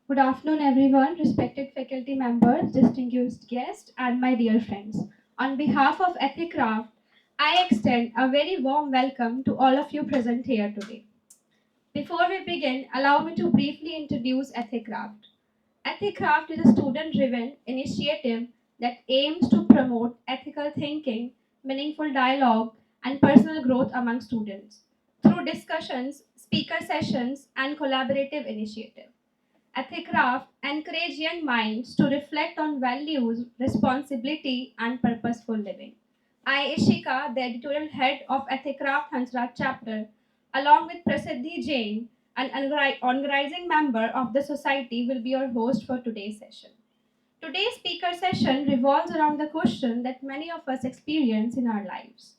Good afternoon, everyone, respected faculty members, distinguished guests, and my dear friends. On behalf of Ethicraft, I extend a very warm welcome to all of you present here today. Before we begin, allow me to briefly introduce Ethicraft. Ethicraft is a student driven initiative that aims to promote ethical thinking, meaningful dialogue, and personal growth among students through discussions, speaker sessions, and collaborative initiatives. Ethicraft encourage young minds to reflect on values, responsibility, and purposeful living. I, Ishika, the editorial head of Ethicraft Hansraj chapter, along with Prasiddhi Jain, an organizing member of the society, will be your host for today's session. Today's speaker session revolves around the question that many of us experience in our lives.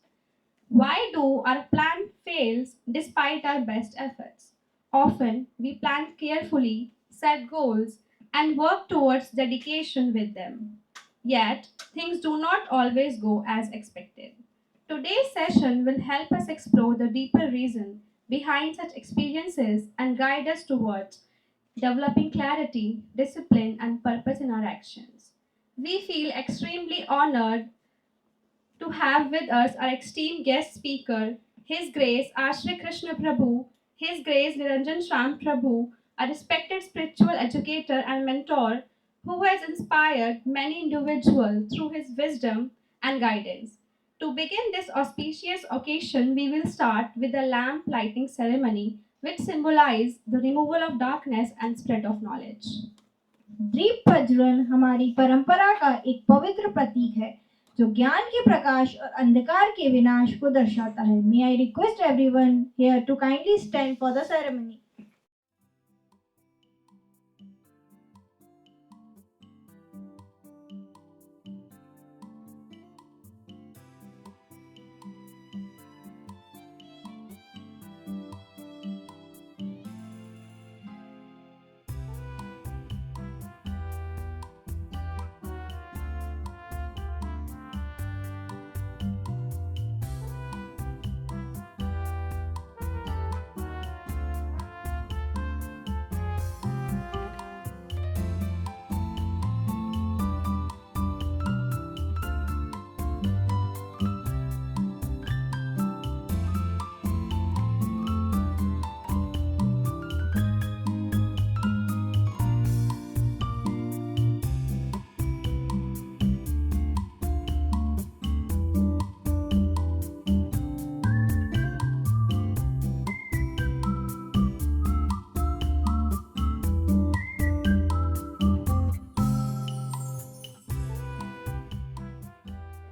Why do our plan fails despite our best efforts? Often we plan carefully, set goals, and work towards dedication with them. Yet, things do not always go as expected. Today's session will help us explore the deeper reason behind such experiences and guide us towards developing clarity, discipline, and purpose in our actions. We feel extremely honored to have with us our esteemed guest speaker, His Grace Ashray Krishna Prabhu, His Grace Niranjan Sham Prabhu, a respected spiritual educator and mentor who has inspired many individuals through his wisdom and guidance. To begin this auspicious occasion, we will start with the lamp lighting ceremony, which symbolizes the removal of darkness and spread of knowledge. दीप प्रज्वलन हमारी परंपरा का एक पवित्र प्रतीक है जो ज्ञान के प्रकाश और अंधकार के विनाश को दर्शाता है. May I request everyone here to kindly stand for the ceremony.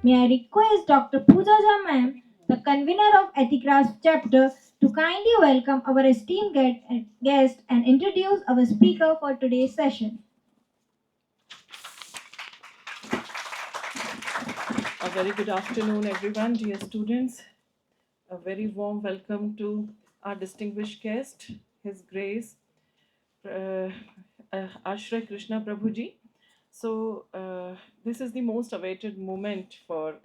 May I request Dr. Pooja Jha ma'am, the convener of Ethicraft chapter, to kindly welcome our esteemed guest and introduce our speaker for today's session. A very good afternoon, everyone, dear students. A very warm welcome to our distinguished guest, His Grace uh, Ashray Krishna Prabhuji. So, this is the most awaited moment for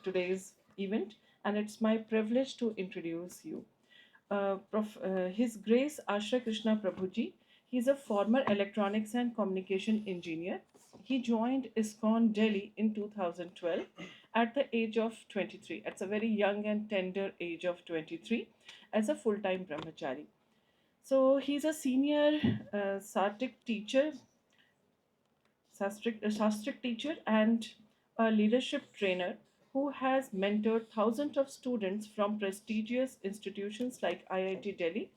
today's event, and it's my privilege to introduce you. His Grace Ashray Krishna Prabhuji. He's a former electronics and communication engineer. He joined ISKCON Delhi in 2012 at the age of 23. It's a very young and tender age of 23 as a full-time brahmachari. So he's a senior Sastrik teacher and a leadership trainer who has mentored thousands of students from prestigious institutions like IIT Delhi,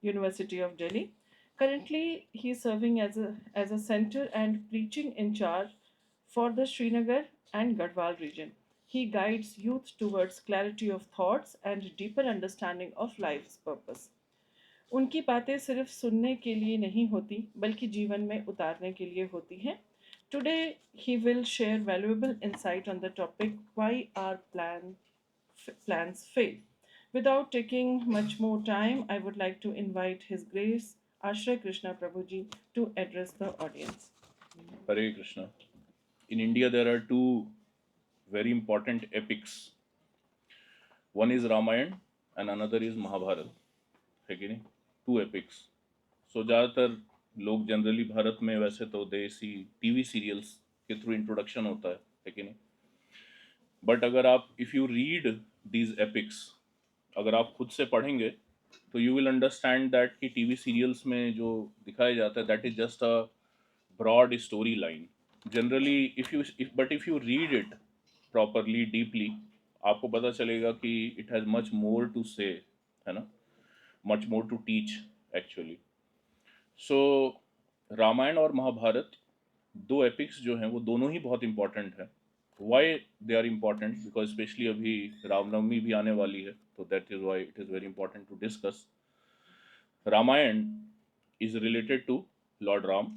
University of Delhi. Currently, he is serving as a center and preaching in charge for the Srinagar and Garhwal region. He guides youth towards clarity of thoughts and deeper understanding of life's purpose. उनकी बातें सिर्फ सुनने के लिए नहीं होती बल्कि जीवन में उतारने के लिए होती हैं. Today he will share valuable insight on the topic why our plans fail. Without taking much more time, I would like to invite His Grace Ashray Krishna Prabhuji to address the audience. Hare Krishna. In India, there are two very important epics. One is Ramayana and another is Mahabharata. है कि नहीं? Two epics. So ज़्यादातर लोग generally Bharat में वैसे तो देसी TV serials के थ्रू इंट्रोडक्शन होता है कि नहीं? बट अगर आप if you read these epics, अगर आप खुद से पढ़ेंगे तो यू विल अंडरस्टैंड दैट कि टीवी सीरियल्स में जो दिखाया जाता है that is just a broad story line generally. If you read it properly deeply, आपको पता चलेगा कि it has much more to say, है ना, much more to teach actually. सो रामायण और महाभारत दो एपिक्स जो हैं वो दोनों ही बहुत इंपॉर्टेंट हैं। Why they are important? Because specially अभी रामनवमी भी आने वाली है, तो that is why it is very important to discuss. Ramayana is related to Lord Ram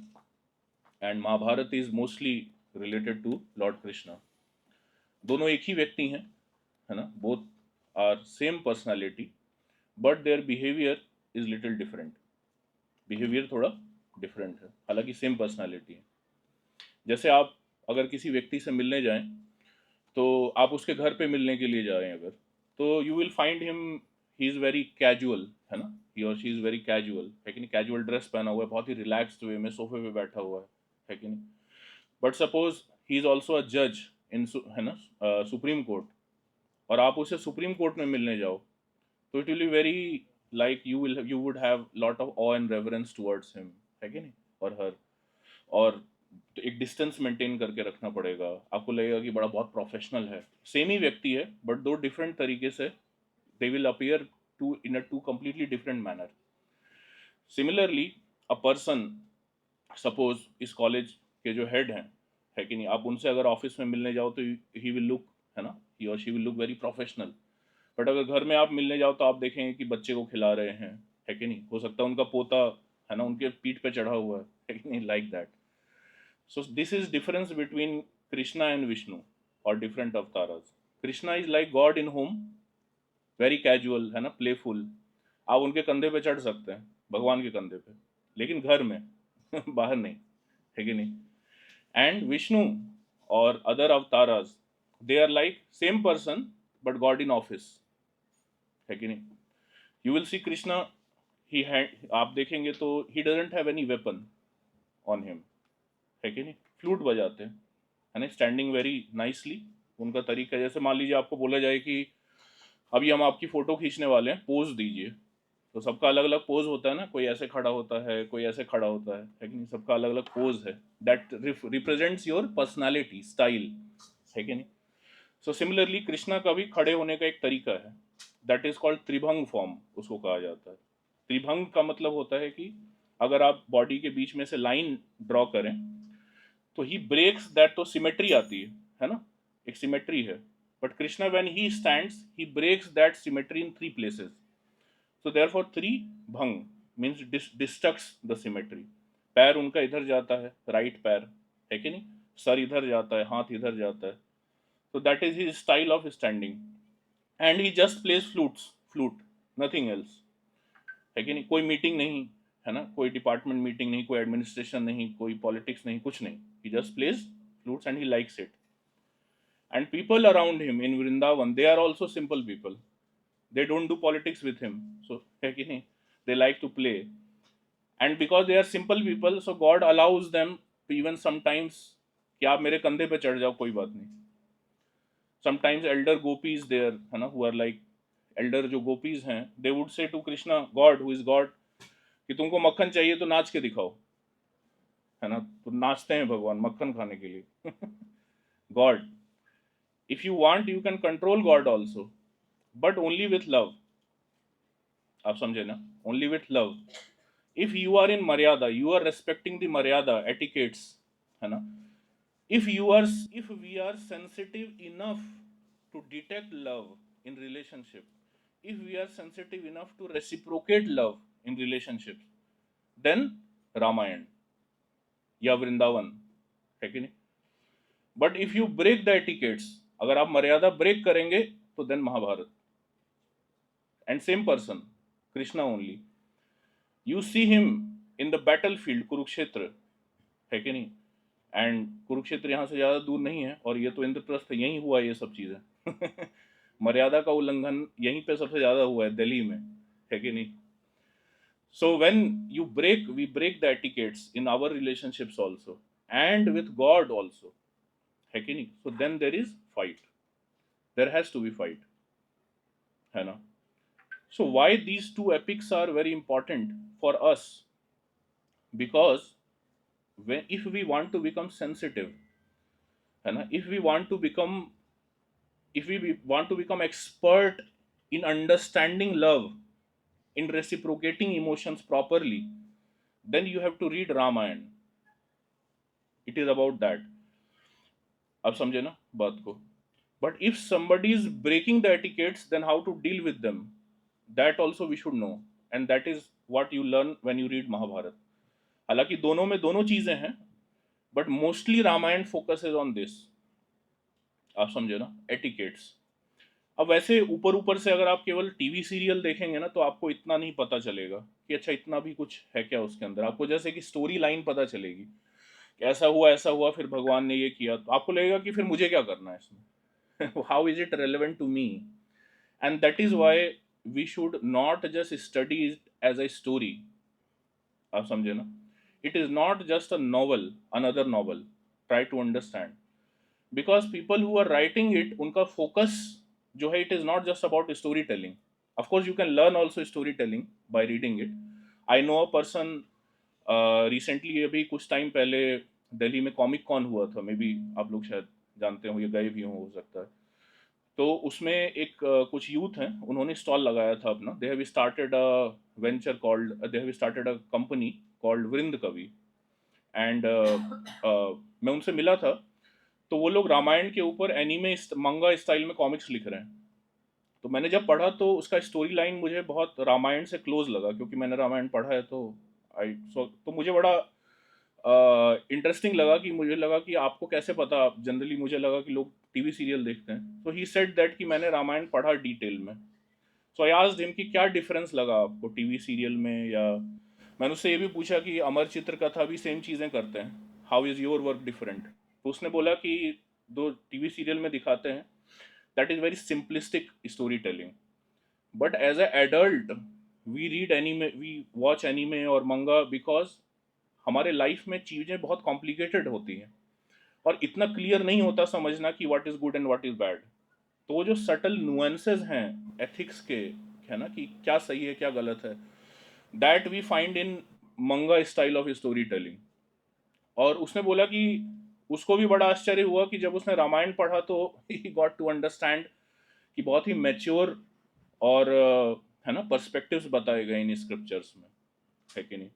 and Mahabharata is mostly related to Lord Krishna. दोनों एक ही व्यक्ति हैं, है ना, both are same personality but their behaviour is little different. Behaviour थोड़ा different है, हालांकि same personality है। जैसे आप अगर किसी व्यक्ति से मिलने जाएं तो आप उसके घर पे मिलने के लिए जा रहे हैं अगर, तो you will find him he is very casual, है ना, ही और शी इज़ वेरी कैजुअल, है कि नहीं, कैजुअल ड्रेस पहना हुआ है, बहुत ही रिलैक्स्ड वे में सोफे पे बैठा हुआ है कि नहीं। But suppose he is also a जज इन, है ना, सुप्रीम कोर्ट, और आप उसे सुप्रीम कोर्ट में मिलने जाओ तो it will be very like you would have lot of of and reverence towards him, है कि नहीं, और हर, और तो एक डिस्टेंस मेंटेन करके रखना पड़ेगा। आपको लगेगा कि बड़ा बहुत प्रोफेशनल है, सेम ही व्यक्ति है बट दो डिफरेंट तरीके से they will appear to in a two completely different manner. Similarly a person, suppose इस कॉलेज के जो हेड हैं, है कि नहीं, आप उनसे अगर ऑफिस में मिलने जाओ तो ही विल लुक, है ना, ही और she will look very professional. But अगर घर में आप मिलने जाओ तो आप देखेंगे कि बच्चे को खिला रहे हैं, है कि नहीं, हो सकता है उनका पोता, है ना, उनके पीठ पे चढ़ा हुआ है कि नहीं, like that. So this is difference between Krishna and Vishnu or different avatars. Krishna is like God in whom, very casual, है ना, playful। आप उनके कंधे पे चढ़ सकते हैं, भगवान के कंधे पे, लेकिन घर में बाहर नहीं, है कि नहीं। एंड विष्णु और other avatars, they are like same person but God in office, है कि नहीं। You will see Krishna, he had, आप देखेंगे तो he doesn't have any weapon on him, है कि नहीं, फ्लूट बजाते हैं, है ना, स्टैंडिंग वेरी नाइसली। उनका तरीका, जैसे मान लीजिए आपको बोला जाए कि अभी हम आपकी फ़ोटो खींचने वाले हैं, पोज दीजिए, तो सबका अलग अलग पोज होता है ना, कोई ऐसे खड़ा होता है, कोई ऐसे खड़ा होता है कि नहीं, सबका अलग अलग पोज है, that represents your personality style, है कि नहीं। सो सिमिलरली कृष्णा का भी खड़े होने का एक तरीका है, that is called Tribhanga form, उसको कहा जाता है। त्रिभंग का मतलब होता है कि अगर आप बॉडी के बीच में से लाइन ड्रॉ करें तो ही ब्रेक्स दैट, तो सिमेट्री आती है ना, एक सिमेट्री है, but Krishna when he stands he breaks that symmetry in three places. So therefore three भंग मीन्स डिस्ट्रक्ट्स द सिमेट्री। पैर उनका इधर जाता है, राइट पैर, है कि नहीं, सर इधर जाता है, हाथ इधर जाता है, तो that is his style of standing. And he just place flute, nothing else, है कि नहीं। कोई मीटिंग नहीं, है ना, कोई डिपार्टमेंट मीटिंग नहीं, कोई एडमिनिस्ट्रेशन नहीं, कोई पॉलिटिक्स नहीं, कुछ नहीं, he just plays flutes and he likes it. And people around him in Vrindavan, they are also simple people. They don't do politics with him, so they like to play. And because they are simple people, so God allows them to even sometimes कि आप मेरे कंधे पे चढ़ जाओ, कोई बात नहीं। Sometimes elder gopis there, है ना, who are like elder जो gopis हैं, they would say to Krishna, God who is God, कि तुमको मक्खन चाहिए तो नाच के दिखाओ, है ना, तो नाचते हैं भगवान मक्खन खाने के लिए। God, if you want you can control God also, but only with love। आप समझे ना, only with love। if you are in maryada, you are respecting the maryada etiquettes, है ना। if we are sensitive enough to detect love in relationship, if we are sensitive enough to reciprocate love in relationships, then Ramayan या वृंदावन, है कि नहीं। But if you break the etiquettes, अगर आप मर्यादा break करेंगे तो then Mahabharat. And same person, Krishna only, you see him in the battle field Kurukshetra, है कि नहीं। एंड कुरुक्षेत्र यहाँ से ज़्यादा दूर नहीं है, और ये तो इंद्रप्रस्थ यहीं हुआ ये सब चीज़ें। मर्यादा का उल्लंघन यहीं पे सबसे ज़्यादा हुआ है, दिल्ली में, है कि नहीं। So when we break the etiquettes in our relationships also, and with God also, है कि नहीं? So then there is fight. There has to be fight, है ना? So why these two epics are very important for us? Because if we want to become sensitive, है ना? If we want to become expert in understanding love, in reciprocating emotions properly, then you have to read Ramayana. It is about that. आप समझे ना बात को? But if somebody is breaking the etiquettes, then how to deal with them? That also we should know, and that is what you learn when you read Mahabharata. हालांकि दोनों में दोनों चीजें हैं, but mostly Ramayan focuses on this. आप समझे ना? Etiquettes. अब वैसे ऊपर ऊपर से अगर आप केवल टीवी सीरियल देखेंगे ना, तो आपको इतना नहीं पता चलेगा कि अच्छा इतना भी कुछ है क्या उसके अंदर. आपको जैसे कि स्टोरी लाइन पता चलेगी कि ऐसा हुआ फिर भगवान ने ये किया, तो आपको लगेगा कि फिर मुझे क्या करना है इसमें. How is it relevant to me? And that is why we should not just study it as a story. आप समझे ना? It is not just a novel, another novel. Try to understand, because people who are writing it, उनका focus जो है, it is not just about story telling. Of course you can learn also story telling by reading it. I know a person, recently अभी कुछ time पहले दिल्ली में comic cone हुआ था, may be आप लोग शायद जानते हो या गए भी हो सकता है. तो उसमें एक कुछ यूथ हैं, उन्होंने स्टॉल लगाया था अपना. They have started a venture called, they have started a company called वृंद कवि. एंड मैं उनसे मिला था, तो वो लोग रामायण के ऊपर एनीमे मंगा स्टाइल में कॉमिक्स लिख रहे हैं. तो मैंने जब पढ़ा तो उसका स्टोरी लाइन मुझे बहुत रामायण से क्लोज लगा, क्योंकि मैंने रामायण पढ़ा है. तो मुझे बड़ा इंटरेस्टिंग लगा, कि मुझे लगा कि आपको कैसे पता. जनरली मुझे लगा कि लोग टीवी सीरियल देखते हैं. तो ही सेड दैट कि मैंने रामायण पढ़ा डिटेल में. सो आई आस्क्ड हिम कि क्या डिफरेंस लगा आपको टीवी सीरियल में, या मैंने उससे ये भी पूछा कि अमर चित्र कथा भी सेम चीज़ें करते हैं, how is your work different? तो उसने बोला कि दो टीवी सीरियल में दिखाते हैं, that is very simplistic story telling, but as a adult we read anime, we watch anime और मंगा, बिकॉज हमारे लाइफ में चीज़ें बहुत कॉम्प्लिकेटेड होती हैं और इतना क्लियर नहीं होता समझना कि what is good and what is bad. तो वो जो सटल नुएंसेस हैं एथिक्स के, है ना, कि क्या सही है क्या गलत है, दैट वी फाइंड इन मंगा स्टाइल ऑफ स्टोरी टेलिंग. और उसने बोला कि उसको भी बड़ा आश्चर्य हुआ कि जब उसने रामायण पढ़ा तो ही गॉट टू अंडरस्टैंड कि बहुत ही मैच्योर और है ना पर्सपेक्टिव्स बताए गए इन स्क्रिप्चर्स में, है कि नहीं.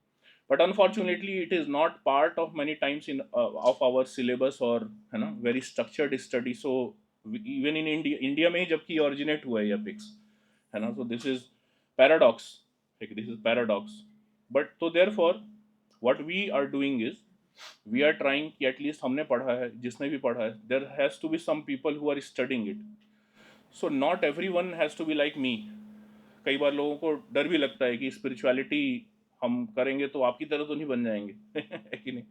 But unfortunately it is not part of many times in of our syllabus, और है ना very structured study. So even in India में ही जबकि ऑरिजिनेट हुआ है एपिक्स, है ना. So this is paradox, this is paradox. But तो therefore what we are doing is we are trying कि एटलीस्ट हमने पढ़ा है, जिसने भी पढ़ा है, there has to be some people who are studying it. So not everyone has to be like me. कई बार लोगों को डर भी लगता है कि स्पिरिचुअलिटी हम करेंगे तो आपकी तरह तो नहीं बन जाएंगे, है कि नहीं.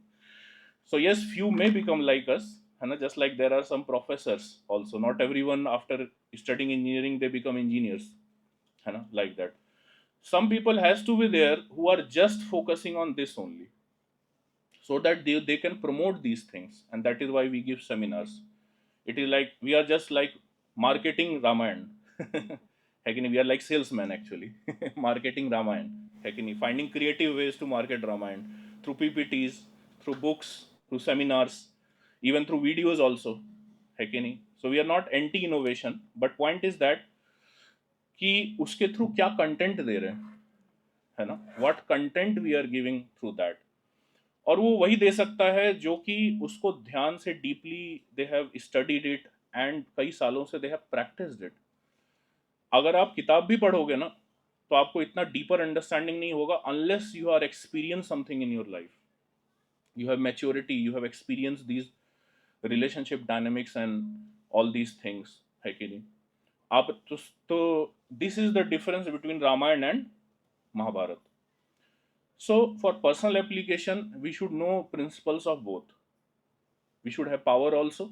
So yes, few may become like us, है ना. Just like there are some professors also, not everyone after studying engineering they become engineers, है ना, like that. Some people has to be there who are just focusing on this only, so that they can promote these things, and that is why we give seminars. It is like we are just like marketing Ramayan. है कि नहीं? We are like salesmen actually. Marketing Ramayan, है कि नहीं? Finding creative ways to market Ramayan through PPTs, through books, through seminars, even through videos also, है कि नहीं? So we are not anti innovation, but point is that कि उसके through क्या content दे रहे हैं, है ना, what content we are giving through that. और वो वही दे सकता है जो कि उसको ध्यान से deeply they have studied it and कई सालों से दे हैव प्रैक्टिस्ड इट. अगर आप किताब भी पढ़ोगे ना, तो आपको इतना डीपर अंडरस्टैंडिंग नहीं होगा unless you are experience something in your life. You have maturity, you have experience these relationship dynamics and all these things, है कि नहीं. आप तो this is the difference between Ramayana and Mahabharat. So for personal application, we should know principles of both. We should have power also,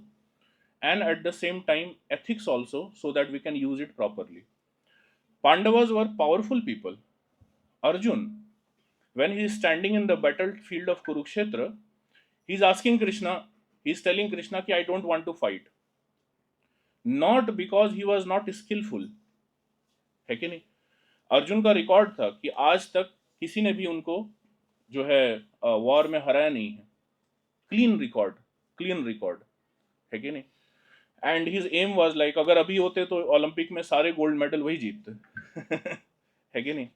and at the same time ethics also, so that we can use it properly. Pandavas were powerful people. Arjun when he is standing in the battlefield of Kurukshetra, he is asking Krishna, he is telling Krishna कि I don't want to fight, not because he was not skillful, है कि नहीं? अर्जुन का record था कि आज तक किसी ने भी उनको जो है वॉर में हराया नहीं है, क्लीन रिकॉर्ड, है कि नहीं? And his aim was like, अगर अभी होते तो ओलंपिक में सारे गोल्ड मेडल वही जीतते है कि नहीं?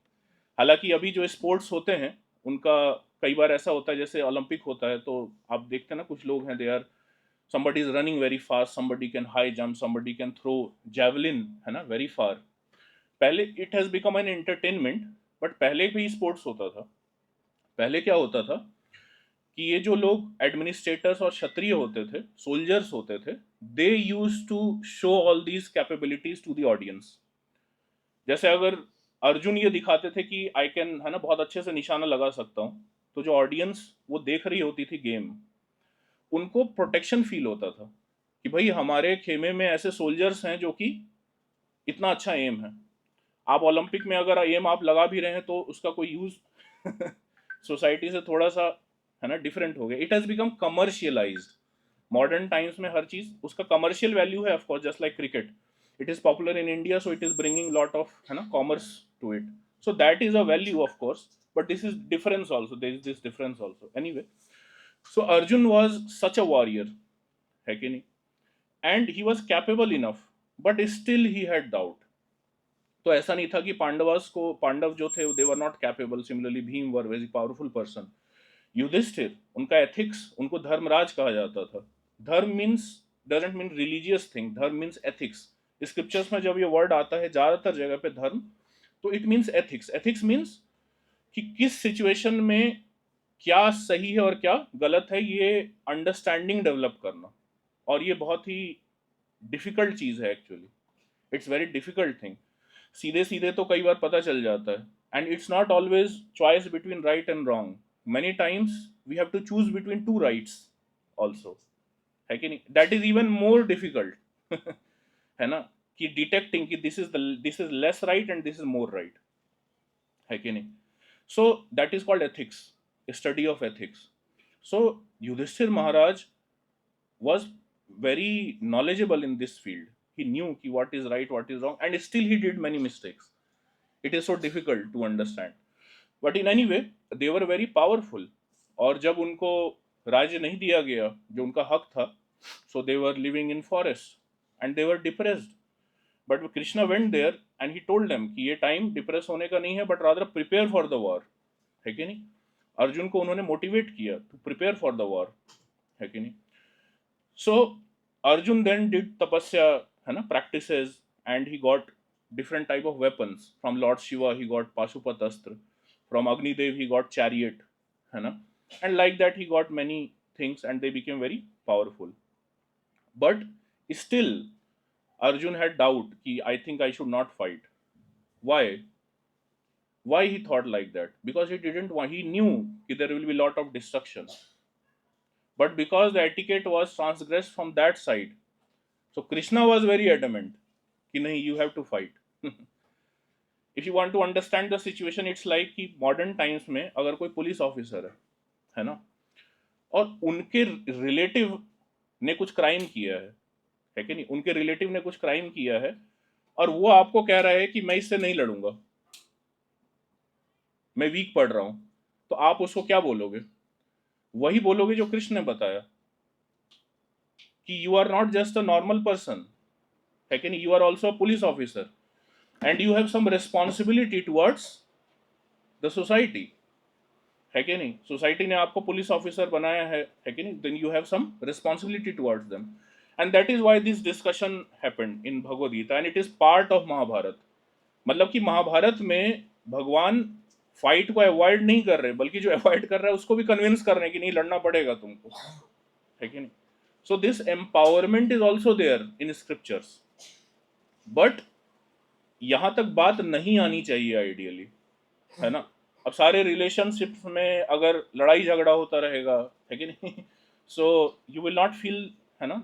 हालांकि अभी जो स्पोर्ट्स होते हैं उनका कई बार ऐसा होता है, जैसे ओलंपिक होता है तो आप देखते हैं ना, कुछ लोग हैं, they are somebody is running very fast, somebody can high jump, somebody can throw javelin, है ना, very far. पहले it has become an entertainment, but पहले भी स्पोर्ट्स होता था. पहले क्या होता था कि ये जो लोग एडमिनिस्ट्रेटर्स और क्षत्रिय होते थे, सोल्जर्स होते थे, they use to show all these capabilities to the audience. जैसे अगर अर्जुन ये दिखाते थे कि आई कैन, है ना, बहुत अच्छे से निशाना लगा सकता हूँ, तो जो ऑडियंस वो देख रही होती थी गेम, उनको प्रोटेक्शन फील होता था कि भाई हमारे खेमे में ऐसे सोल्जर्स हैं जो कि इतना अच्छा एम है. आप ओलंपिक में अगर एम आप लगा भी रहे हैं तो उसका कोई यूज सोसाइटी से थोड़ा सा, है ना, डिफरेंट हो गया. It has become commercialized. Modern times में हर चीज उसका कमर्शियल वैल्यू है, of course, just like cricket. It is popular in India, so it is bringing lot of, है ना, commerce to it. So that is a value, of course, but this is difference also, there is this difference also. Anyway, so Arjun was such a warrior, है कि नहीं? And he was capable enough, but still he had doubt. तो ऐसा नहीं था कि पांडव जो थे they were not capable. Similarly, Bhim were very powerful person. Yudhishthir, उनका एथिक्स, उनको धर्मराज कहा जाता था. धर्म means doesn't mean religious thing. धर्म means ethics. स्क्रिप्चर्स में जब ये वर्ड आता है ज्यादातर जगह पे धर्म, तो it means ethics. Ethics means कि किस सिचुएशन में क्या सही है और क्या गलत है, ये अंडरस्टैंडिंग डेवलप करना. और ये बहुत ही डिफिकल्ट चीज़ है actually. It's very difficult thing. सीधे सीधे तो कई बार पता चल जाता है, and it's not always choice between right and wrong. Many times we have to choose between two rights also, है कि नहीं? That is even more difficult है ना, कि डिटेक्टिंग कि this is less right and this is more right, है कि नहीं? So that is called ethics, study of ethics. So Yudhishthir Maharaj was very knowledgeable in this field. He knew ki what is right, what is wrong, and still he did many mistakes. It is so difficult to understand. But in any way, they were very powerful. और जब उनको राज्य नहीं दिया गया जो उनका हक था, so they were living in forest and they were depressed. But Krishna went there and he told them कि ये time depress होने का नहीं है, but rather prepare for the war, है कि नहीं? अर्जुन को उन्होंने मोटिवेट किया to prepare for the war, है कि नहीं? सो अर्जुन देन डिड तपस्या, है ना, practices, and he got different type of weapons. From Lord Shiva he got Pashupat astra, from Agnidev he got chariot, है ना, and like that he got many things and they became very powerful. But still Arjun had doubt कि I think I should not fight. Why he thought like that? Because he didn't want, he knew that there will be a lot of destruction. But because the etiquette was transgressed from that side, so Krishna was very adamant कि नहीं, you have to fight. If you want to understand the situation, it's like कि modern times में अगर कोई police officer है ना, और उनके रिलेटिव ने कुछ क्राइम किया है कि नहीं? उनके रिलेटिव ने कुछ क्राइम किया है और वो आपको कह रहा है कि मैं इससे नहीं लड़ूंगा, मैं वीक पढ़ रहा हूं, तो आप उसको क्या बोलोगे? वही बोलोगे जो कृष्ण ने बताया कि you are not just a normal person, है कि नहीं? You are also a police officer and you have some responsibility towards the society, है कि नहीं? सोसाइटी ने आपको पुलिस ऑफिसर बनाया है कि नहीं? Then you have some responsibility towards them, and that is why this discussion happened in Bhagavad Gita and it is part of Mahabharat. मतलब कि महाभारत में भगवान फाइट को अवॉइड नहीं कर रहे, बल्कि जो अवॉइड कर रहा है उसको भी कन्विंस कर रहे हैं कि नहीं, लड़ना पड़ेगा तुमको, है कि नहीं? So this empowerment is also there in scriptures. But यहां तक बात नहीं आनी चाहिए आइडियली, है ना? अब सारे रिलेशनशिप्स में अगर लड़ाई झगड़ा होता रहेगा, है कि नहीं, so you will not feel, है ना,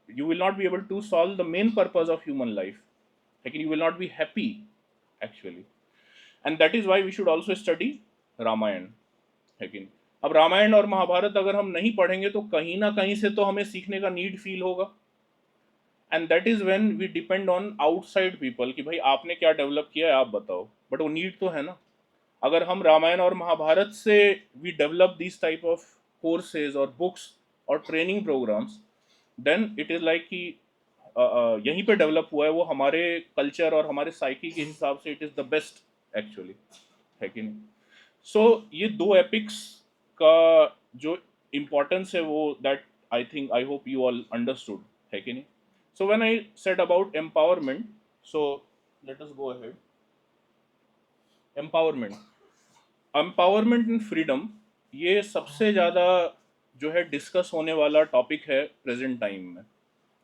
you will not be able to solve the main purpose of human life, है कि you will not be happy actually. And that is why we should also study Ramayana, है कि नहीं? अब रामायण और महाभारत अगर हम नहीं पढ़ेंगे तो कहीं ना कहीं से तो हमें सीखने का नीड फील होगा, and that is when we depend on outside people कि भाई आपने क्या डेवलप किया है आप बताओ, बट वो नीड तो है ना। अगर हम रामायण और महाभारत से we develop this type of courses और बुक्स और training programs, then it is like कि यहीं पे डेवलप हुआ है वो, हमारे कल्चर और हमारे साइकी के हिसाब से it is the best actually, है कि नहीं? सो ये दो एपिक्स का जो इम्पोर्टेंस है वो, that I think I hope you all understood, है कि नहीं? So when I said about empowerment, so let us go ahead. Empowerment, empowerment and freedom, ये सबसे ज़्यादा जो है डिस्कस होने वाला टॉपिक है प्रेजेंट टाइम में,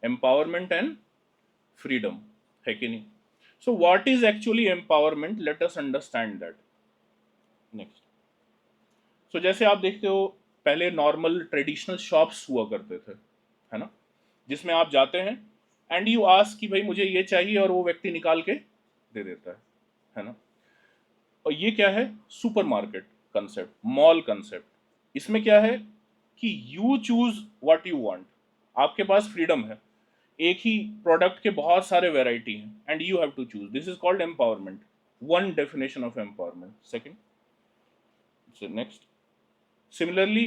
एम्पावरमेंट एंड फ्रीडम, है कि नहीं? So what is actually empowerment, let us understand that. Next, so जैसे आप देखते हो पहले नॉर्मल ट्रेडिशनल शॉप्स हुआ करते थे, है ना, जिसमें आप जाते हैं एंड यू आस्क कि भाई मुझे ये चाहिए और वो व्यक्ति निकाल के दे देता है ना। और ये क्या है, सुपरमार्केट कंसेप्ट, मॉल कंसेप्ट। इसमें क्या है कि you choose what you want, आपके पास फ्रीडम है, एक ही प्रोडक्ट के बहुत सारे वैरायटी हैं and you have to choose, this is called empowerment, one definition of empowerment. Second, next, similarly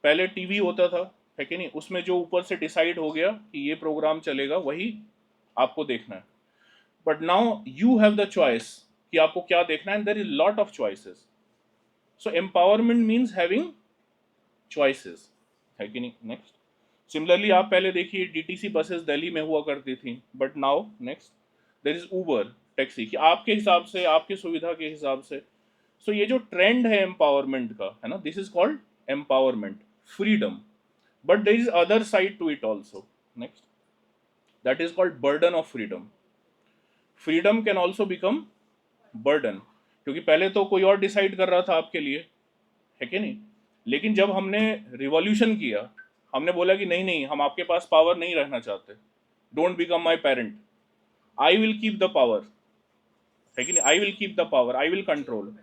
पहले टीवी होता था, है कि नहीं, उसमें जो ऊपर से डिसाइड हो गया कि ये प्रोग्राम चलेगा वही आपको देखना है, but now you have the choice कि आपको क्या देखना है, and there is lot of choices. So empowerment means having choices, है कि नहीं? नेक्स्ट, सिमिलरली आप पहले देखिए डीटीसी बसेस दिल्ली में हुआ करती थी, but now next there is Uber taxi, कि आपके हिसाब से, आपकी सुविधा के हिसाब से। सो ये जो ट्रेंड है एम्पावरमेंट का, है ना, this is called empowerment, freedom. But there is other side to it also, next, that is called burden of freedom. Freedom can also become burden, क्योंकि पहले तो कोई और डिसाइड कर रहा था आपके लिए, है कि नहीं, लेकिन जब हमने रिवॉल्यूशन किया, हमने बोला कि नहीं नहीं, हम आपके पास पावर नहीं रहना चाहते, don't become my parent, I will keep the power, है कि नहीं, I will keep the power, I will control,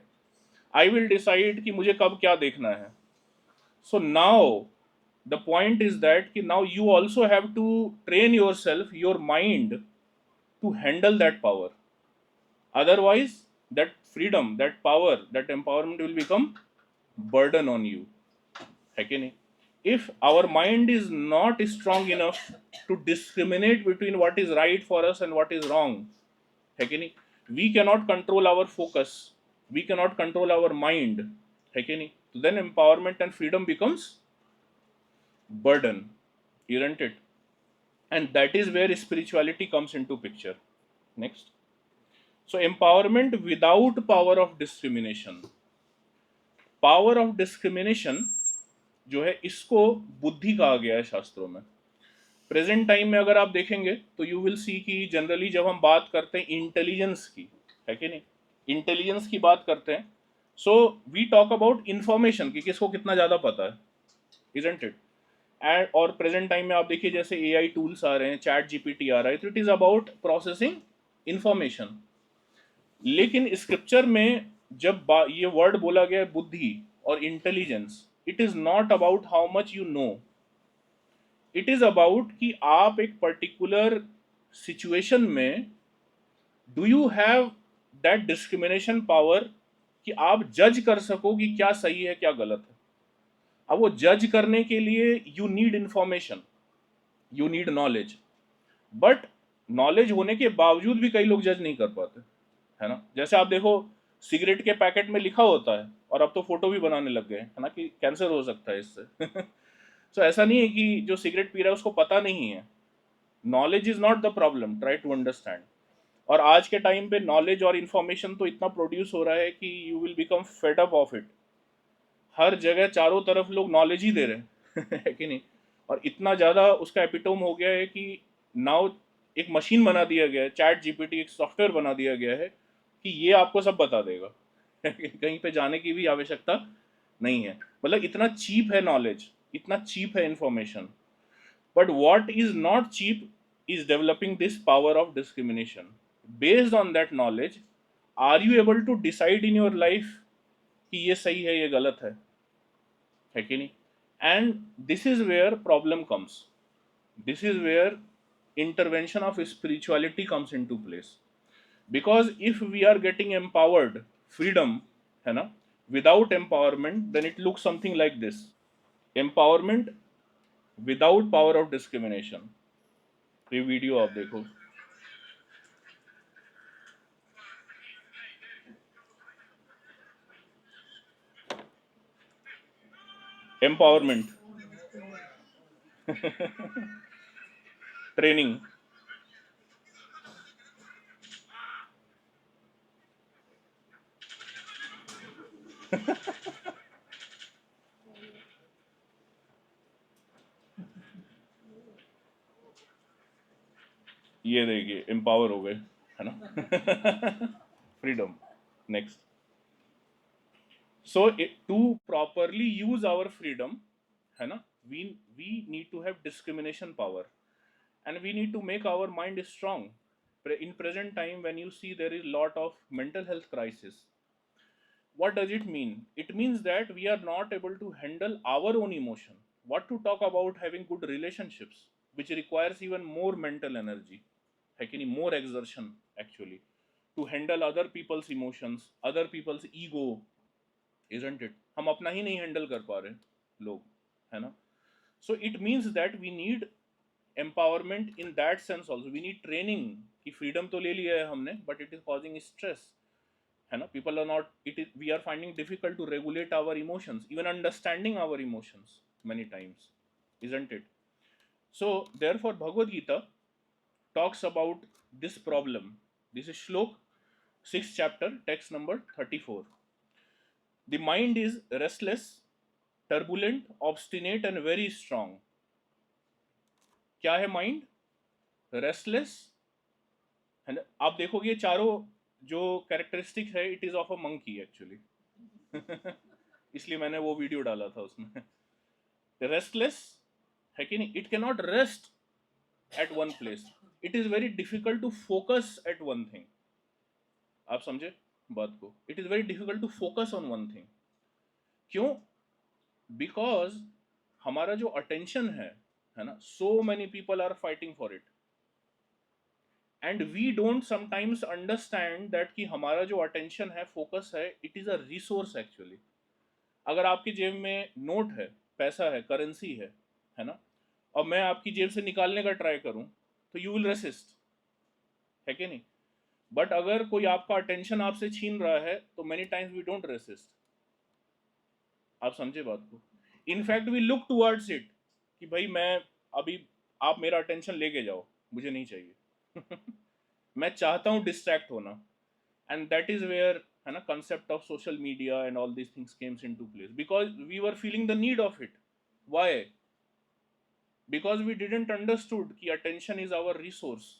I will decide कि मुझे कब क्या देखना है। So now the point is that कि now you also have to train yourself, your mind to handle that power, otherwise that freedom, that power, that empowerment will become burden on you, है कि नहीं? If our mind is not strong enough to discriminate between what is right for us and what is wrong, है कि नहीं, we cannot control our focus, we cannot control our mind, है कि नहीं, so then empowerment and freedom becomes burden, isn't it? And that is where spirituality comes into picture. Next, so empowerment without power of discrimination, power of discrimination जो है इसको बुद्धि कहा गया है शास्त्रों में। प्रेजेंट टाइम में अगर आप देखेंगे तो यू विल सी कि जनरली जब हम बात करते हैं इंटेलिजेंस की, है कि नहीं, इंटेलिजेंस की बात करते हैं, so we talk about information कि किसको कितना ज़्यादा पता है, इजंट इट? एंड और प्रेजेंट टाइम में आप देखिए जैसे एआई टूल्स आ रहे हैं, चैट जीपीटी आ रहा है, तो it is about processing information. लेकिन स्क्रिप्चर में जब ये वर्ड बोला गया है बुद्धि और intelligence, it is not about how much you know, it is about कि आप एक पर्टिकुलर सिचुएशन में do you have that discrimination power कि आप जज कर सको कि क्या सही है क्या गलत है। अब वो जज करने के लिए you need information, you need knowledge, but knowledge होने के बावजूद भी कई लोग जज नहीं कर पाते, है ना। जैसे आप देखो सिगरेट के पैकेट में लिखा होता है और अब तो फोटो भी बनाने लग गए, है ना, कि कैंसर हो सकता है इससे। सो ऐसा नहीं है कि जो सिगरेट पी रहा है उसको पता नहीं है। Knowledge is not the problem, try to understand. और आज के टाइम पे नॉलेज और इन्फॉर्मेशन तो इतना प्रोड्यूस हो रहा है कि you will become fed up of it. हर जगह चारों तरफ लोग नॉलेज ही दे रहे हैं, है कि नहीं। और इतना ज़्यादा उसका एपिटोम हो गया है कि नाउ एक मशीन बना दिया गया है, चैट जीपीटी एक सॉफ्टवेयर बना दिया गया है कि ये आपको सब बता देगा। कहीं पे जाने की भी आवश्यकता नहीं है। मतलब इतना चीप है नॉलेज, इतना चीप है information. But what is not cheap is developing this power of discrimination. Based on that knowledge, are you able to decide in your life कि ये सही है, ये गलत है कि नहीं? And this is where problem comes, this is where intervention of spirituality comes into place. Because if we are getting empowered, freedom, है ना, without empowerment, then it looks something like this: empowerment without power of discrimination. ये video आप देखो, empowerment training. ये देखिए empower हो गए, है ना? Freedom next. So to properly use our freedom, है ना, we need to have discrimination power, and we need to make our mind strong. In present time, when you see there is lot of mental health crisis, what does it mean? It means that we are not able to handle our own emotion. What to talk about having good relationships, which requires even more mental energy, है कि नहीं, more exertion actually, to handle other people's emotions, other people's ego, isn't it? हम अपना ही नहीं handle कर पा रहे लोग, है ना? So it means that we need empowerment in that sense also. We need training कि freedom तो ले लिया है हमने, but it is causing stress, है ना? People are not, we are finding difficult to regulate our emotions, even understanding our emotions many times, isn't it? So therefore Bhagavad Gita talks about this problem. This is Shlok 6th chapter, text number 34. The mind is restless, turbulent, obstinate and very strong. क्या है mind? Restless, है ना? आप देखोगे ये चारों जो characteristic है, it is of a monkey actually. इसलिए मैंने वो वीडियो डाला था उसमें. रेस्टलेस है कि नहीं? It can not rest at one place. It is very difficult to focus at one thing. आप समझे बात को? It is very difficult to focus on one thing. क्यों? बिकॉज हमारा जो अटेंशन है ना, so many people are fighting for it, and we don't sometimes understand that कि हमारा जो अटेंशन है, फोकस है, it is a resource actually. अगर आपकी जेब में नोट है, पैसा है, करेंसी है ना, और मैं आपकी जेब से निकालने का ट्राई करूं, तो यू विल रेसिस्ट, है कि नहीं? बट अगर कोई आपका अटेंशन आपसे छीन रहा है, तो many times we don't resist. आप समझे बात को? In fact we look towards it कि भाई मैं अभी, आप मेरा अटेंशन लेके जाओ, मुझे नहीं चाहिए. मैं चाहता हूँ डिस्ट्रैक्ट होना. एंड दैट इज वेयर, है ना, concept of social media and all these things comes into place, because we were feeling the need of it. Why? Because we didn't understood कि attention is our resource.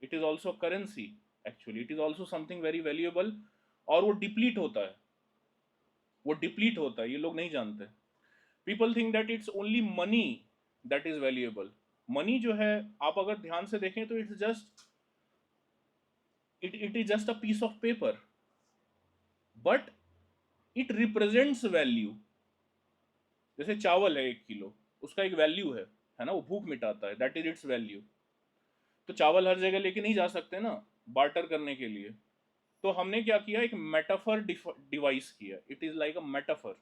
It is also currency actually. It is also something very valuable. और वो deplete होता है, वो deplete होता है, ये लोग नहीं जानते. People think that it's only money that is valuable. Money जो है, आप अगर ध्यान से देखें तो it's just, it is just a piece of paper, but it represents value. जैसे चावल है 1 किलो, उसका एक वैल्यू है ना, वो भूख मिटाता है, दैट इज इट्स वैल्यू. तो चावल हर जगह लेके नहीं जा सकते ना बार्टर करने के लिए. तो हमने क्या किया, एक मेटाफर डिवाइस किया. It is like a metaphor.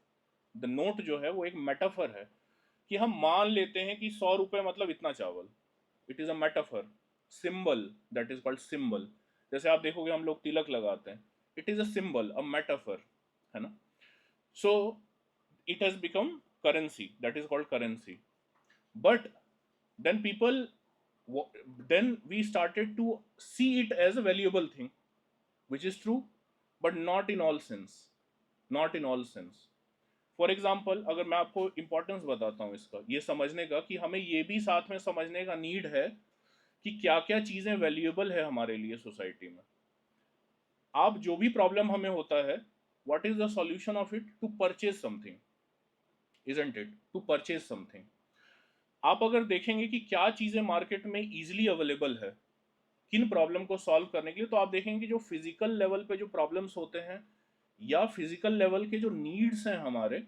The note जो है वो एक मेटाफर है कि हम मान लेते हैं कि 100 रुपए मतलब इतना चावल. It is a metaphor. Symbol, that is called symbol. जैसे आप देखोगे हम लोग तिलक लगाते हैं, it is a symbol, a metaphor, है ना. So it has become currency, that is called currency. But then people, then we started to see it as a valuable thing, which is true, but not in all sense, not in all sense. For example, अगर मैं आपको importance बताता हूँ इसका, ये समझने का कि हमें ये भी साथ में समझने का नीड है कि क्या क्या चीज़ें वैल्यूएबल है हमारे लिए सोसाइटी में. आप जो भी प्रॉब्लम हमें होता है, what is the solution of it? To purchase something, isn't it? To purchase something. आप अगर देखेंगे कि क्या चीज़ें मार्केट में इजीली अवेलेबल है किन प्रॉब्लम को सॉल्व करने के लिए, तो आप देखेंगे कि जो फिजिकल लेवल पे जो प्रॉब्लम्स होते हैं, या फिजिकल लेवल के जो नीड्स हैं हमारे,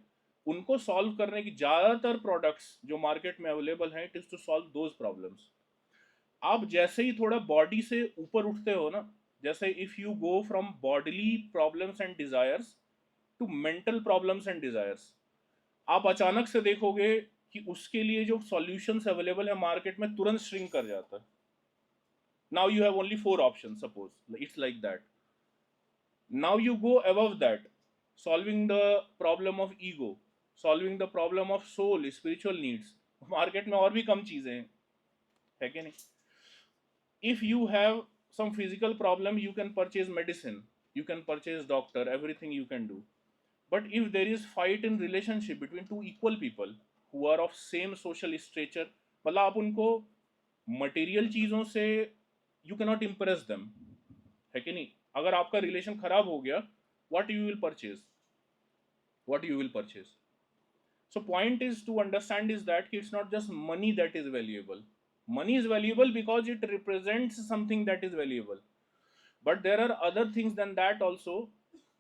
उनको सॉल्व करने की ज़्यादातर प्रोडक्ट्स जो मार्केट में अवेलेबल हैं, it is to solve those problems. आप जैसे ही थोड़ा बॉडी से ऊपर उठते हो ना, जैसे if you go from bodily problems and desires to mental problems and desires, आप अचानक से देखोगे कि उसके लिए जो सॉल्यूशंस अवेलेबल है मार्केट में तुरंत श्रिंक कर जाता है। Now you have only 4 options, suppose it's like that. Now you go above that, solving the problem of ego, solving the problem of soul, spiritual needs. Market में और भी कम चीजें हैं, है कि नहीं? If you have some physical problem, you can purchase medicine, you can purchase doctor, everything you can do. But if there is fight in relationship between two equal people who are of same social stature, मतलब आप उनको material चीज़ों से you cannot impress them, है कि नहीं? अगर आपका रिलेशन खराब हो गया, what you will purchase? What you will purchase? So point is to understand is that it's not just money that is valuable. Money is valuable because it represents something that is valuable. But there are other things than that also,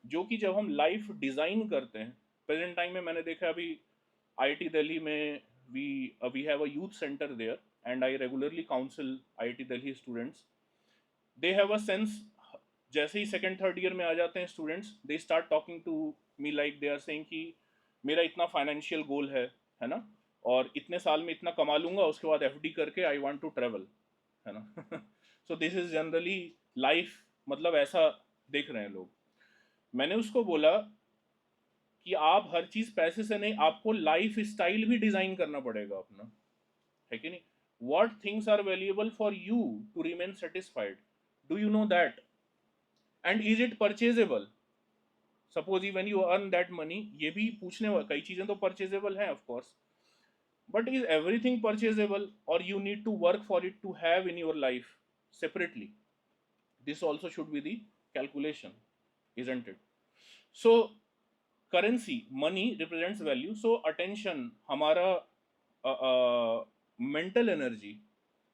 जो कि जब हम life design करते हैं, present time में मैंने देखा अभी IIT दिल्ली में we have a youth center there and I regularly counsel IIT Delhi students. They have a sense, जैसे ही सेकेंड थर्ड ईयर में आ जाते हैं students, they start talking to me like they are saying कि मेरा इतना financial goal है ना, और इतने साल में इतना कमा लूंगा, उसके बाद FD करके आई वांट टू ट्रेवल, है ना। So this is generally life, मतलब ऐसा देख रहे हैं लोग। मैंने उसको बोला कि आप हर चीज़ पैसे से नहीं, आपको लाइफ स्टाइल भी डिज़ाइन करना पड़ेगा अपना, है कि नहीं? What things are valuable for you to remain satisfied, do you know that? And is it purchasable? Suppose even you earn that money, ये भी पूछने वाला, कई चीज़ें तो परचेजेबल हैं of course, but is everything purchasable और you need to work for it to have in your life separately? This also should be the calculation, isn't it? So currency, money represents value, so attention, हमारा mental energy,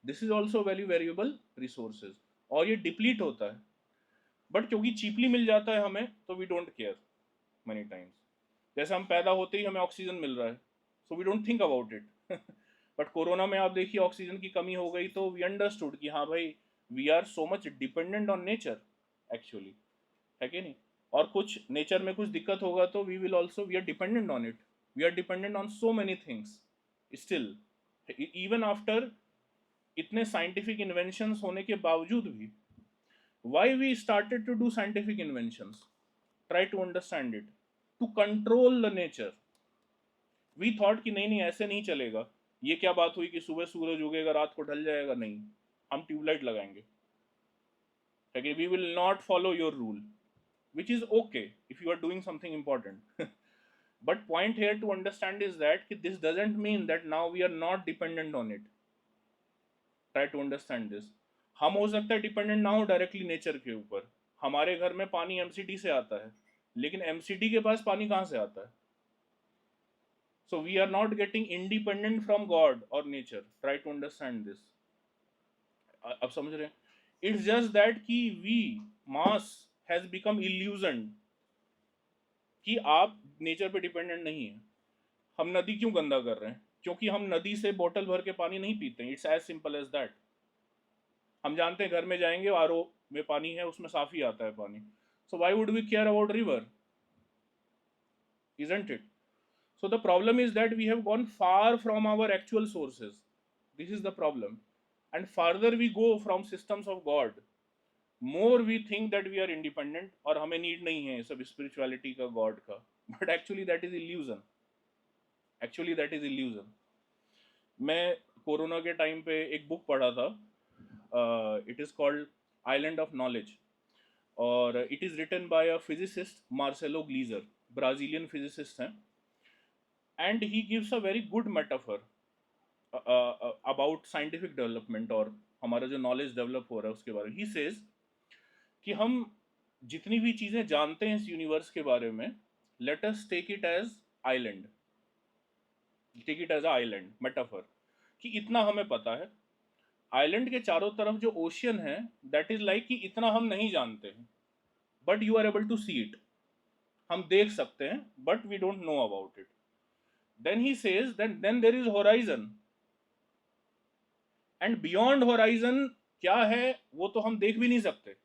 this is also value variable resources, और ये deplete होता है, but क्योंकि cheaply मिल जाता है हमें, तो we don't care many times. जैसे हम पैदा होते ही हमें ऑक्सीजन मिल रहा है, so we don't think about it. But corona में आप देखिए ऑक्सीजन की कमी हो गई, तो वी अंडरस्टूड कि हाँ भाई, we are so much dependent on nature actually, है कि नहीं? और कुछ नेचर में कुछ दिक्कत होगा तो we will also, we are dependent on it, we are dependent on so many things still, even after इतने साइंटिफिक इन्वेंशंस होने के बावजूद भी। Why we started to do scientific inventions? Try to understand it. To control the nature. We thought कि नहीं नहीं ऐसे नहीं चलेगा, ये क्या बात हुई कि सुबह सूरज उगेगा रात को ढल जाएगा? नहीं, हम ट्यूबलाइट लगाएंगे, लेकिन we will not follow your rule, which is okay if you are doing something important. But point here to understand is that कि this doesn't mean that now we are not dependent on it. Try to understand this. हम हो सकता है dependent ना हो directly nature के ऊपर, हमारे घर में पानी MCD से आता है, लेकिन MCD के पास पानी कहाँ से आता है? So we are not getting independent from God और nature. Try to understand this. अब समझ रहे हैं? इट्स जस्ट दैट कि we mass has become illusion कि आप नेचर पे डिपेंडेंट नहीं है। हम नदी क्यों गंदा कर रहे हैं? क्योंकि हम नदी से बोतल भर के पानी नहीं पीते हैं। It's as simple as that. हम जानते हैं घर में जाएंगे, RO में पानी है, उसमें साफ ही आता है पानी। So why would we care about river? Isn't it? So the problem is that we have gone far from our actual sources. This is the problem. And farther we go from systems of God, more we think that we are independent और हमें need नहीं है सब spirituality का, God का। But actually that is illusion. Actually that is illusion. मैं corona के time पे एक बुक पढ़ा था, it is called island of knowledge, और it is written by a physicist Marcelo Gleiser, Brazilian physicist हैं, and he gives a very good metaphor about scientific development और हमारा जो नॉलेज डेवलप हो रहा है उसके बारे में। ही सेज कि हम जितनी भी चीज़ें जानते हैं इस यूनिवर्स के बारे में, let us take it as island, take it as a island metaphor, कि इतना हमें पता है। आइलैंड के चारों तरफ जो ओशियन है, दैट इज लाइक कि इतना हम नहीं जानते हैं, but you are able to see it. हम देख सकते हैं but we don't know about it. Then he says that then there is horizon, and beyond horizon क्या है वो तो हम देख भी नहीं सकते.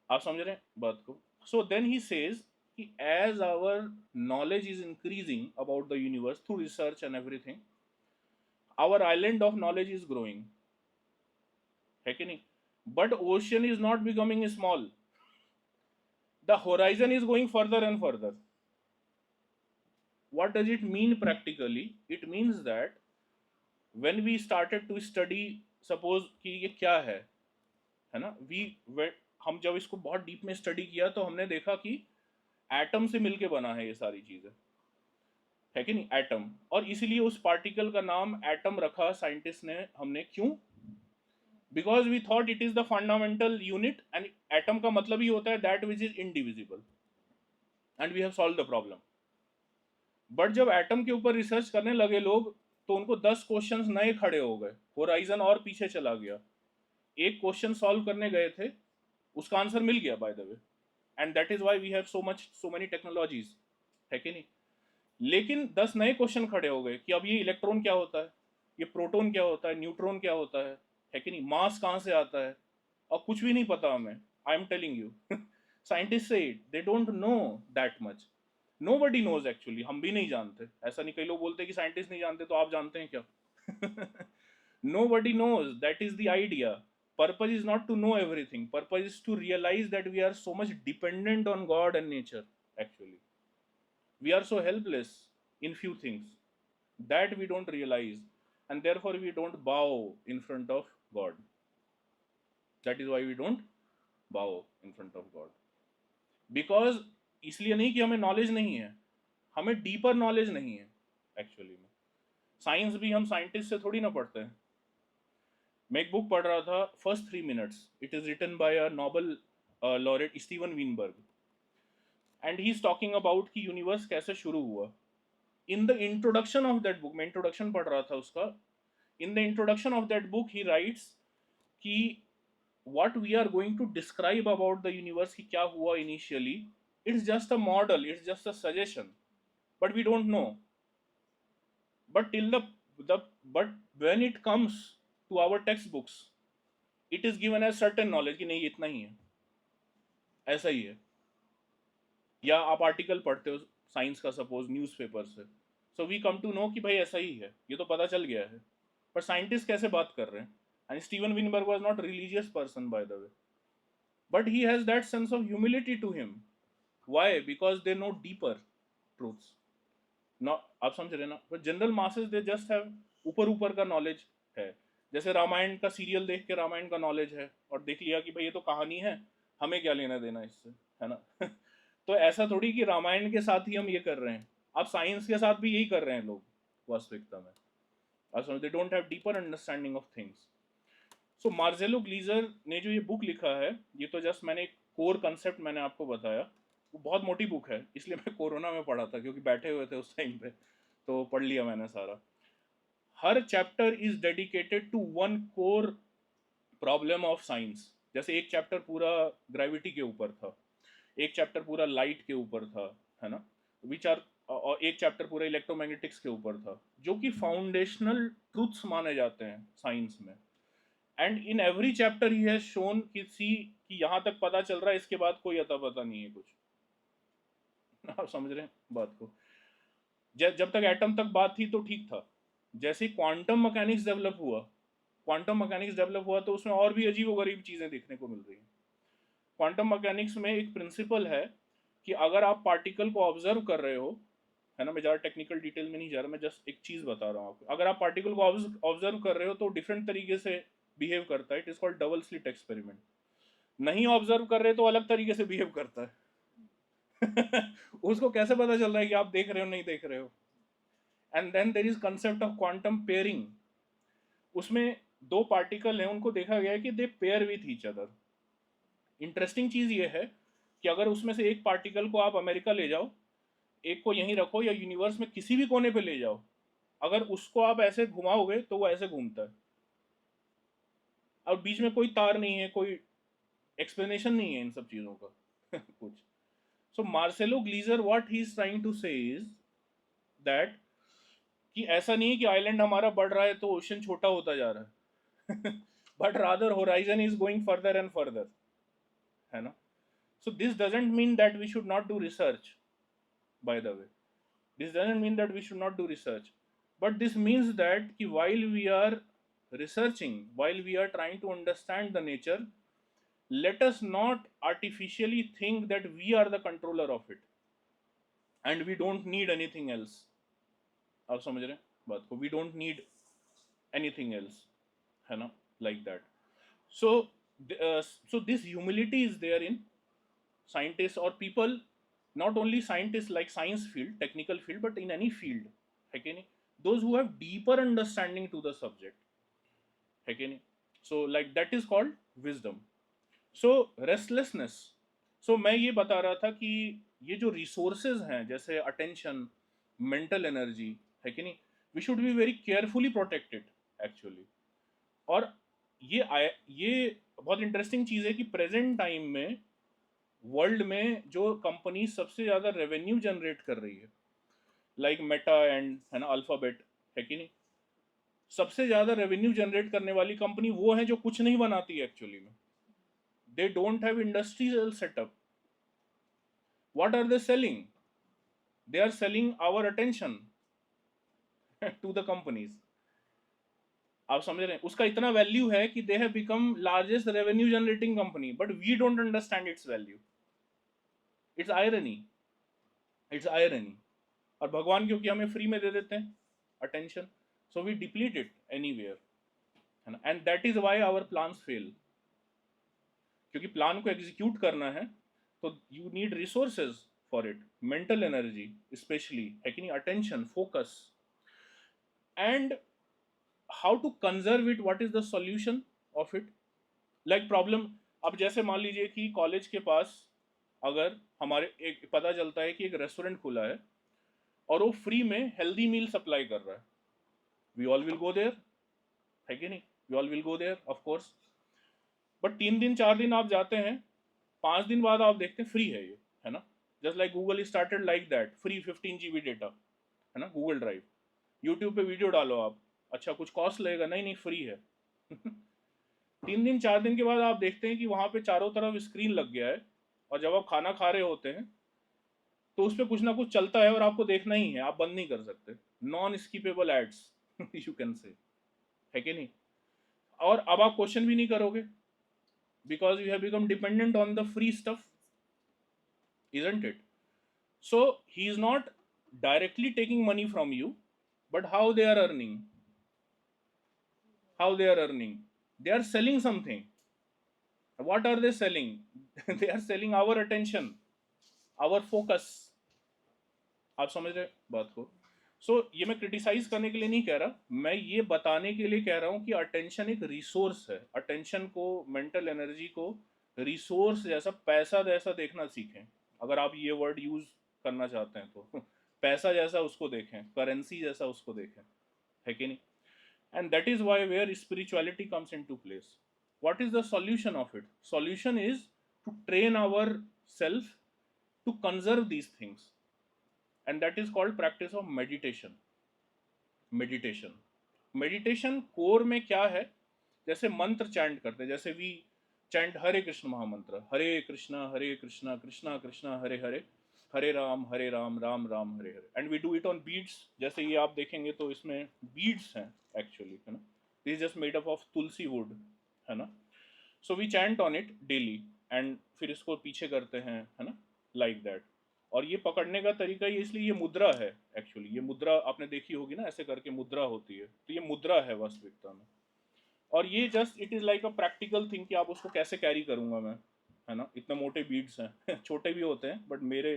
आप समझ रहे हैं बात को. सो देन ही सेज कि as our knowledge is increasing about the universe through research and everything, our island of knowledge is growing, है कि नहीं. But ocean is not becoming small, the horizon is going further and further. What does it mean practically? It means that when we started to study, suppose कि ये क्या है ना, हम जब इसको बहुत डीप में स्टडी किया तो हमने देखा कि एटम से मिलके बना है ये सारी चीजें, है कि नहीं, एटम. और इसीलिए उस पार्टिकल का नाम एटम रखा साइंटिस्ट ने. हमने क्यों? Because we thought it is the fundamental unit, and atom का मतलब ही होता है that which is indivisible, and we have solved the problem. But जब एटम के ऊपर रिसर्च करने लगे लोग तो उनको 10 क्वेश्चंस नए खड़े हो गए, होराइजन और पीछे चला गया. एक क्वेश्चन सॉल्व करने गए थे, उसका आंसर मिल गया by the way, and that is why we have so many technologies, है कि नहीं. लेकिन 10 नए क्वेश्चन खड़े हो गए कि अब ये इलेक्ट्रॉन क्या होता है, ये प्रोटॉन क्या होता है, न्यूट्रॉन क्या होता है कि नहीं, मास कहाँ से आता है, और कुछ भी नहीं पता हमें. I am telling you, scientist से they don't know that much. Nobody knows actually, हम भी नहीं जानते. ऐसा नहीं, कई लोग बोलते हैं कि साइंटिस्ट नहीं जानते, तो आप जानते हैं क्या? Nobody knows. That is the idea. Purpose is not to know everything. Purpose is to realize that we are so much dependent on God and nature. Actually, we are so helpless in few things that we don't realize, and therefore we don't bow in front of God. That is why we don't bow in front of God. Because इसलिए नहीं कि हमें knowledge नहीं है, हमें deeper knowledge नहीं है actually में. साइंस भी हम साइंटिस्ट से थोड़ी ना पढ़ते हैं. मैं एक बुक पढ़ रहा था, first 3 minutes. It is written by a Nobel laureate Steven Weinberg, and he is talking about कि यूनिवर्स कैसे शुरू हुआ. In the introduction of that book, मैं इंट्रोडक्शन पढ़ रहा था उसका, in the introduction of that book he writes कि what we are going to describe about the universe कि क्या हुआ initially, it's just a model, it's just a suggestion, but we don't know. But till but when it comes to our textbooks, it is given as certain knowledge कि नहीं इतना ही है, ऐसा ही है. या आप आर्टिकल पढ़ते हो साइंस का सपोज न्यूज़पेपर से, so we come to know कि भाई ऐसा ही है, ये तो पता चल गया है. पर साइंटिस्ट कैसे बात कर रहे हैं? And Steven Weinberg was not a religious person, by the way, but he has that sense of humility to him. Why? Because they know deeper truths. Not, आप समझ रहे ना. But general masses they just have ऊपर का knowledge है. जैसे रामायण का serial देख के रामायण का नॉलेज है और देख लिया कि भाई ये तो कहानी है, हमें क्या लेना देना इससे, है ना. तो ऐसा थोड़ी कि रामायण के साथ ही हम ये कर रहे हैं. आप साइंस के साथ भी यही कर रहे हैं लोग वास्तविकता में. आप समझ, they don't have deeper understanding of things. So Marcelo Gleiser ने जो ये बुक लिखा है, ये तो जस्ट मैंने एक कोर कंसेप्ट मैंने आपको बताया. वो बहुत मोटी बुक है, इसलिए मैं कोरोना में पढ़ा था क्योंकि बैठे हुए थे उस टाइम पे, तो पढ़ लिया मैंने सारा. हर chapter is dedicated to one core problem of science. जैसे एक चैप्टर पूरा ग्रेविटी के ऊपर था, एक चैप्टर पूरा लाइट के ऊपर था, है ना, विच आर, और एक चैप्टर पूरा इलेक्ट्रोमैग्नेटिक्स के ऊपर था, जो कि फाउंडेशनल ट्रूथ्स माने जाते हैं साइंस में. And in every chapter he has shown कि यहाँ तक पता चल रहा है, इसके बाद कोई अता पता नहीं है कुछ. आप समझ रहे हैं बात को. जब तक एटम तक बात थी तो ठीक था. जैसे क्वांटम मैकेनिक्स डेवलप हुआ तो उसमें और भी अजीबोगरीब चीजें देखने को मिल रही हैं. क्वांटम मैकेनिक्स में एक प्रिंसिपल है कि अगर आप पार्टिकल को ऑब्जर्व कर रहे हो, है ना, मैं ज़्यादा टेक्निकल डिटेल में नहीं जा रहा, मैं जस्ट एक चीज़ बता रहा हूँ आपको. अगर आप पार्टिकल को ऑब्जर्व कर रहे हो तो डिफरेंट तरीके से बिहेव करता है. It is called double slit experiment. नहीं ऑब्जर्व कर रहे तो अलग तरीके से बिहेव करता है. उसको कैसे पता चल रहा है कि आप देख रहे हो नहीं देख रहे हो? And then there is concept of quantum pairing. उसमें दो पार्टिकल हैं, उनको देखा गया है कि they pair with each other. Interesting चीज़ ये है कि अगर उसमें से एक पार्टिकल को आप अमेरिका ले जाओ, एक को यहीं रखो, या यूनिवर्स में किसी भी कोने पे ले जाओ, अगर उसको आप ऐसे घुमाओगे तो वो ऐसे घूमता है. और बीच में कोई तार नहीं है, कोई एक्सप्लेनेशन नहीं है इन सब चीज़ों का. कुछ So Marcelo Gleiser, what he is trying to say is that कि ऐसा नहीं है कि आइलैंड हमारा बढ़ रहा है तो ओशन छोटा होता जा रहा है but rather horizon is going further and further, है ना. So this doesn't mean that we should not do research, by the way. This doesn't mean that we should not do research, but this means that ki while we are researching, while we are trying to understand the nature, let us not artificially think that we are the controller of it and we don't need anything else. आप समझ रहे हैं बात को? We don't need anything else, है ना, like that. So so this humility is there in scientists or people, not only scientists like science field, technical field, but in any field, है कि नहीं, those who have deeper understanding to the subject, है कि नहीं. So like that is called wisdom. So restlessness, so मैं ये बता रहा था कि ये जो resources हैं जैसे attention, mental energy, है कि नहीं, we should be very carefully protected actually. और ये बहुत इंटरेस्टिंग चीज़ है कि प्रेजेंट टाइम में वर्ल्ड में जो कंपनी सबसे ज़्यादा रेवेन्यू जनरेट कर रही है, लाइक मेटा एंड, है ना, अल्फाबेट, है कि नहीं, सबसे ज़्यादा रेवेन्यू जनरेट करने वाली कंपनी वो है जो कुछ नहीं बनाती है एक्चुअली में. They don't have industrial setup. What are they selling? They are selling our attention to the companies. आप समझ रहे हैं? उसका इतना वैल्यू है कि they have become largest revenue generating company, but we don't understand its value. It's irony, it's irony. और भगवान क्योंकि हमें फ्री में दे देते हैं attention, so we deplete it anywhere, है ना. And that is why our plans fail. क्योंकि प्लान को एग्जीक्यूट करना है तो you need resources for it, mental energy specially, है कि नहीं, attention, focus. And how to conserve it, what is the solution of it. Like problem, अब जैसे मान लीजिए कि कॉलेज के पास अगर हमारे एक पता चलता है कि एक रेस्टोरेंट खुला है और वो फ्री में हेल्दी मील सप्लाई कर रहा है, we all will go there, है कि नहीं, we all will go there of course. But 3 दिन 4 दिन आप जाते हैं, 5 दिन बाद आप देखते हैं फ्री है ये, है ना. Just like Google started like that, free 15 GB data, है ना, गूगल ड्राइव. यूट्यूब पे वीडियो डालो आप, अच्छा कुछ कॉस्ट लगेगा, नहीं नहीं फ्री है 3 दिन 4 दिन के बाद आप देखते हैं कि वहाँ पे चारों तरफ स्क्रीन लग गया है, और जब आप खाना खा रहे होते हैं तो उस पर कुछ ना कुछ चलता है और आपको देखना ही है, आप बंद नहीं कर सकते. Non skippable ads you can say, है कि नहीं. और अब आप क्वेश्चन भी नहीं करोगे because you have become dependent on the free stuff, isn't it? So he is not directly taking money from you, but how they are earning, they are selling something. What are they selling? They are selling our attention, our focus. आप समझ रहे बात को? सो ये मैं criticise करने के लिए नहीं कह रहा, मैं ये बताने के लिए कह रहा हूँ कि अटेंशन एक रिसोर्स है. अटेंशन को, मेंटल एनर्जी को रिसोर्स जैसा, पैसा जैसा देखना सीखें. अगर आप ये वर्ड यूज करना चाहते हैं तो पैसा जैसा उसको देखें, करेंसी जैसा उसको देखें, है कि नहीं. And that is why where spirituality comes in to place. What is the solution of it? Solution is to train our self to conserve these things, and that is called practice of meditation. meditation core में क्या है? जैसे मंत्र chant करते हैं, जैसे we chant Hare Krishna mahamantra, Hare Krishna Krishna Krishna Hare Hare, Hare Ram Ram Ram Hare Hare. And we do it on beads. जैसे ये आप देखेंगे तो इसमें बीड्स हैं एक्चुअली, है ना. This is just made up of tulsi wood, है ना. So we chant on it daily, and फिर इसको पीछे करते हैं, है ना, लाइक दैट. और ये पकड़ने का तरीका ये, इसलिए ये मुद्रा है एक्चुअली. ये मुद्रा आपने देखी होगी ना, ऐसे करके मुद्रा होती है, तो ये मुद्रा है वास्तविकता में. और ये just it is like a practical thing कि आप उसको कैसे कैरी करूँगा मैं, है ना. इतना मोटे बीड्स हैं छोटे भी होते हैं बट मेरे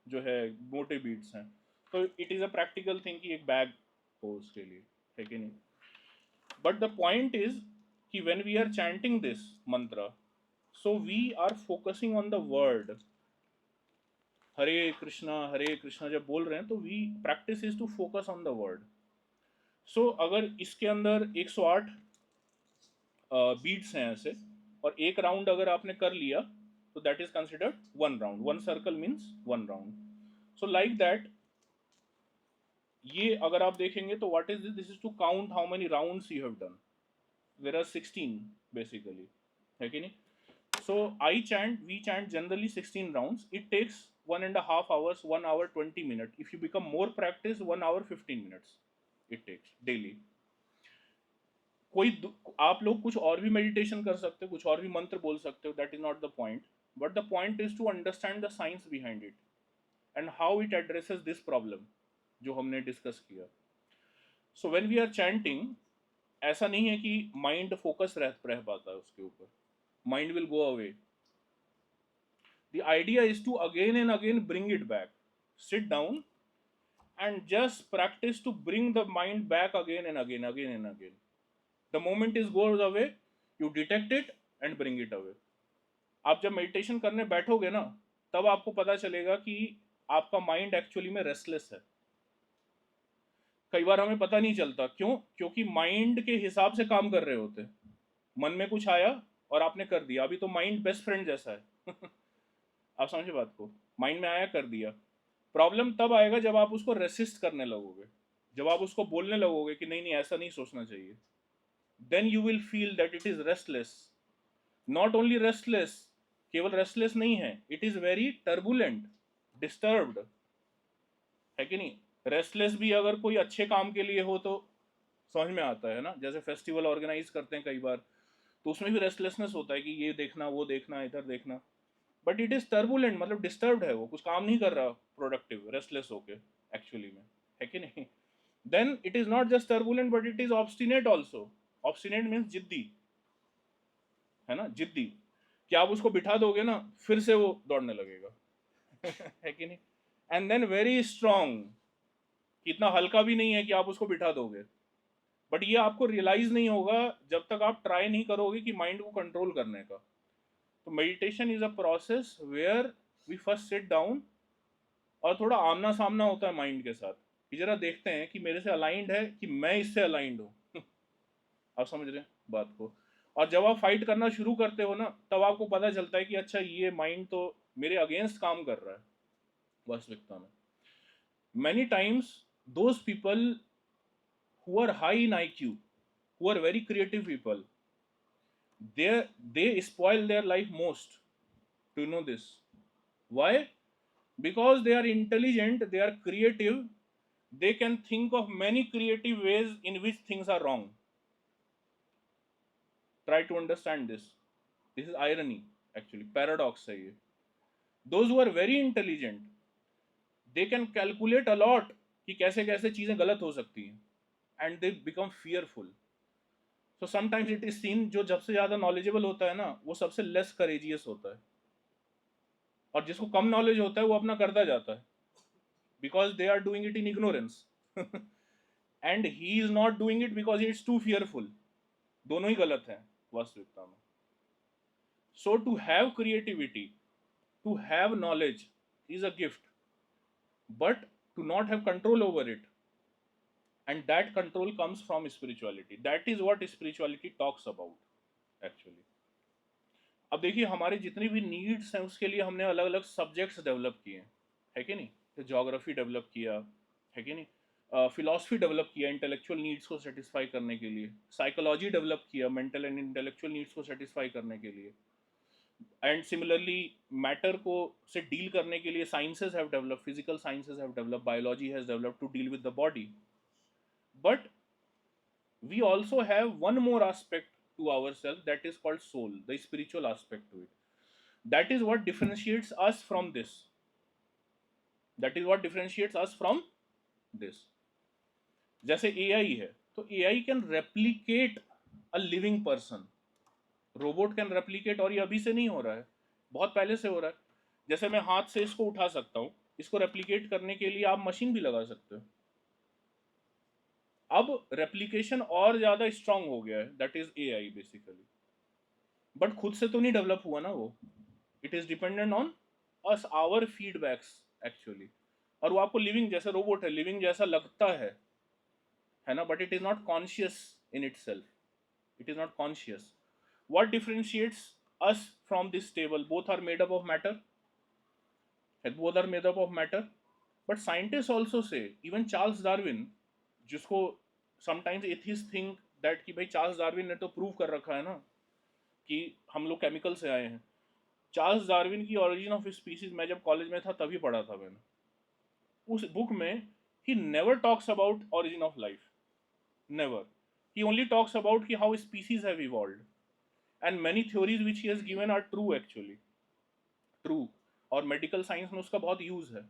जो है मोटे बीड्स हैं. तो it is a practical thing कि एक बैग हो उसके लिए, है कि नहीं. बट द पॉइंट इज कि when we are chanting this mantra, so we are focusing on the word Hare Krishna जब बोल रहे हैं तो we practice is to focus on the word. So अगर इसके अंदर 108 बीट्स हैं ऐसे, और एक राउंड अगर आपने कर लिया तो that is considered 1 round. 1 circle means 1 round. So like that, ये अगर आप देखेंगे तो what is this, this is to count how many rounds you have done. There are 16 basically, है कि नहीं. So I chant, we chant generally 16 rounds. It takes 1.5 hours, 1 hour 20 minutes. If you become more practice, 1 hour 15 minutes. It takes daily. आप लोग कुछ और भी meditation कर सकते हो, कुछ और भी मंत्र बोल सकते हो. That is not the point. But the point is to understand the science behind it and how it addresses this problem जो हमने डिस्कस किया. So when we are chanting, ऐसा नहीं है कि माइंड फोकस रह पाता है उसके ऊपर. Mind will go away. The idea is to again and again bring it back. Sit down and just practice to bring the mind back again and again, again and again. The moment it goes away, you detect it and bring it away. आप जब meditation करने बैठोगे ना, तब आपको पता चलेगा कि आपका माइंड एक्चुअली में रेस्टलेस है. कई बार हमें पता नहीं चलता. क्यों? क्योंकि माइंड के हिसाब से काम कर रहे होते. मन में कुछ आया और आपने कर दिया. अभी तो माइंड बेस्ट फ्रेंड जैसा है. आप समझे बात को. माइंड में आया, कर दिया. प्रॉब्लम तब आएगा जब आप उसको रेसिस्ट करने लगोगे, जब आप उसको बोलने लगोगे कि नहीं नहीं ऐसा नहीं सोचना चाहिए. Then you will feel that it is restless. Not only restless, केवल रेस्टलेस नहीं है, it is very turbulent, disturbed, है कि नहीं. रेस्टलेस भी अगर कोई अच्छे काम के लिए हो तो समझ में आता है ना. जैसे फेस्टिवल ऑर्गेनाइज करते हैं कई बार, तो उसमें भी रेस्टलेसनेस होता है कि ये देखना, वो देखना, इधर देखना. बट इट इज टर्बुलेंट, मतलब डिस्टर्ब्ड है, वो कुछ काम नहीं कर रहा प्रोडक्टिव, रेस्टलेस होके एक्चुअली में, है कि नहीं. Then it is not just turbulent but it is obstinate also. Obstinate means जिद्दी, है ना, जिद्दी. कि आप उसको बिठा दोगे ना, फिर से वो दौड़ने लगेगा. है कि नहीं. एंड देन वेरी स्ट्रांग, इतना हल्का भी नहीं है कि आप उसको बिठा दोगे. बट ये आपको रियलाइज नहीं होगा जब तक आप ट्राई नहीं करोगे कि माइंड को कंट्रोल करने का. तो meditation is a process where we first sit down और थोड़ा आमना सामना होता है माइंड के साथ कि जरा देखते हैं कि मेरे से अलाइंड है कि मैं इससे अलाइंड हूँ. आप समझ रहे हैं बात को. और जब आप फाइट करना शुरू करते हो ना, तब आपको पता चलता है कि अच्छा ये माइंड तो मेरे अगेंस्ट काम कर रहा है वास्तविकता में. Many times those people who are high in IQ, who are very creative people, they spoil their life most. Do you know this? Why? Because they are intelligent, they are creative, they can think of many creative ways in which things are wrong. Try to understand this. This is irony, actually, paradox है ये. Those who are very intelligent, they can calculate a lot कि कैसे कैसे चीजें गलत हो सकती हैं. And they become fearful. So sometimes it is seen जो जब से ज़्यादा knowledgeable होता है ना, वो सबसे less courageous होता है. और जिसको कम knowledge होता है वो अपना करता जाता है. Because they are doing it in ignorance. And he is not doing it because he is too fearful. दोनों ही गलत हैं वास्तविकता में. So to have creativity, to have knowledge is a gift. But to not have control over it, and that control comes from spirituality. That is what spirituality talks about actually. अब देखिए हमारे जितनी भी नीड्स हैं उसके लिए हमने अलग अलग सब्जेक्ट्स डेवलप किए हैं, है कि नहीं. तो जोग्राफी डेवलप किया, है कि नहीं. फिलॉसफी डेवलप किया इंटेलेक्चुअल नीड्स को सेटिस्फाई करने के लिए. साइकोलॉजी डेवलप किया मेंटल एंड इंटेलेक्चुअल नीड्स को सेटिस्फाई करने के लिए. एंड सिमिलरली मैटर को से डील करने के लिए sciences have develop, physical sciences have develop, biology has develop to deal with the body. But we also have one more aspect to ourselves, that is called soul, the spiritual aspect to it. That is what differentiates us from this. That is what differentiates us from this. जैसे AI है, तो AI can replicate a living person. Robot can replicate, और ये अभी से नहीं हो रहा है, बहुत पहले से हो रहा है. जैसे मैं हाथ से इसको उठा सकता हूँ, इसको रेप्लीकेट करने के लिए आप मशीन भी लगा सकते हो. अब रेप्लिकेशन और ज़्यादा स्ट्रांग हो गया है, that is AI basically. But खुद से तो नहीं डेवलप हुआ ना वो. It is dependent on us, our feedbacks actually. और वो आपको लिविंग जैसा रोबोट है, लिविंग जैसा लगता है ना, but it is not conscious in it self. It is not conscious. what differentiates us from this table, both are made up of matter, both are made up of matter. But scientists also say, even Charles Darwin, जिसको sometimes atheists think that कि भाई Charles Darwin ने तो prove कर रखा है ना कि हम लोग केमिकल से आए हैं। चार्ल्स डार्विन की ऑरिजिन ऑफ स्पीसीज मैं जब कॉलेज में था तभी पढ़ा था मैंने। उस बुक में he never talks about origin of life, never. He only talks about कि how species have evolved, and many theories which he has given are true, actually true, और मेडिकल साइंस में उसका बहुत यूज है।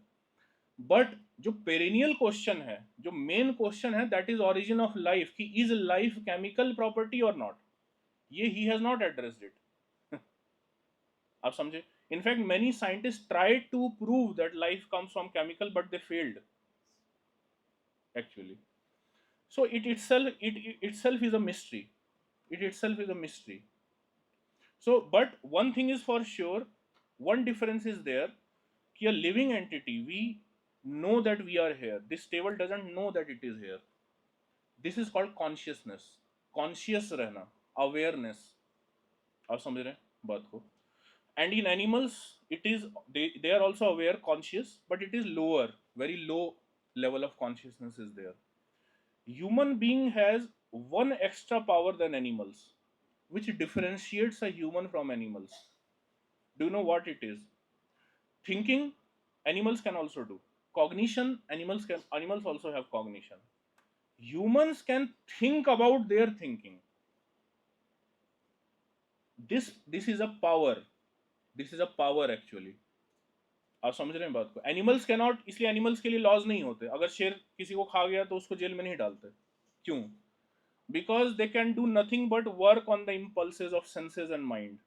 But जो perennial question है, जो main question है, that is origin of life, कि इज लाइफ केमिकल प्रॉपर्टी और नॉट, ये ही हैज नॉट एड्रेस्ड इट। आप समझे? In fact many scientist tried to prove that life comes from chemical, but they failed actually. So it itself is a mystery. It itself is a mystery. So, but one thing is for sure, one difference is there, कि a living entity, we know that we are here. This table doesn't know that it is here. This is called consciousness. Conscious रहना, awareness. आप समझ रहे हैं बात को? And in animals, it is they are also aware, conscious, but it is lower, very low level of consciousness is there. Human being has one extra power than animals, which differentiates a human from animals. Do you know what it is? Thinking, animals can also do. Cognition, animals also have cognition. Humans can think about their thinking. This is a power. This is a power actually. आप समझ रहे हैं बात को? Animals can not, इसलिए animals के लिए laws नहीं होते। अगर शेर किसी को खा गया तो उसको जेल में नहीं डालते। क्यों? Because they can do nothing but work on the impulses of senses and mind.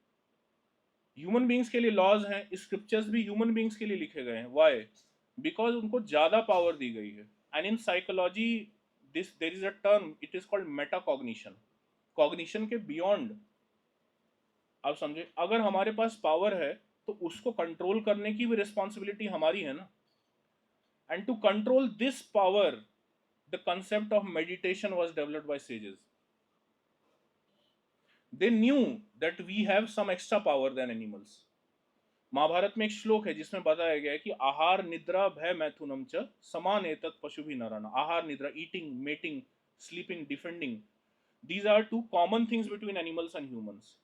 Human beings के लिए लॉज हैं, स्क्रिप्चर्स भी ह्यूमन बींग्स के लिए लिखे गए हैं। वाई? बिकॉज उनको ज्यादा पावर दी गई है। And in psychology this there is a term, it is called metacognition, cognition के बियॉन्ड। आप समझे? अगर हमारे पास पावर है तो उसको कंट्रोल करने की भी रिस्पॉन्सिबिलिटी हमारी है ना। And to control this power, the concept of meditation was developed by sages. They knew that we have some extra power than animals. Mahabharata में एक श्लोक है जिसमें बताया गया है कि आहार निद्रा भय मैथुनम च समान एतत् पशुभिः नराणाम्। आहार निद्रा, eating, mating, sleeping, defending, these are two common things between animals and humans.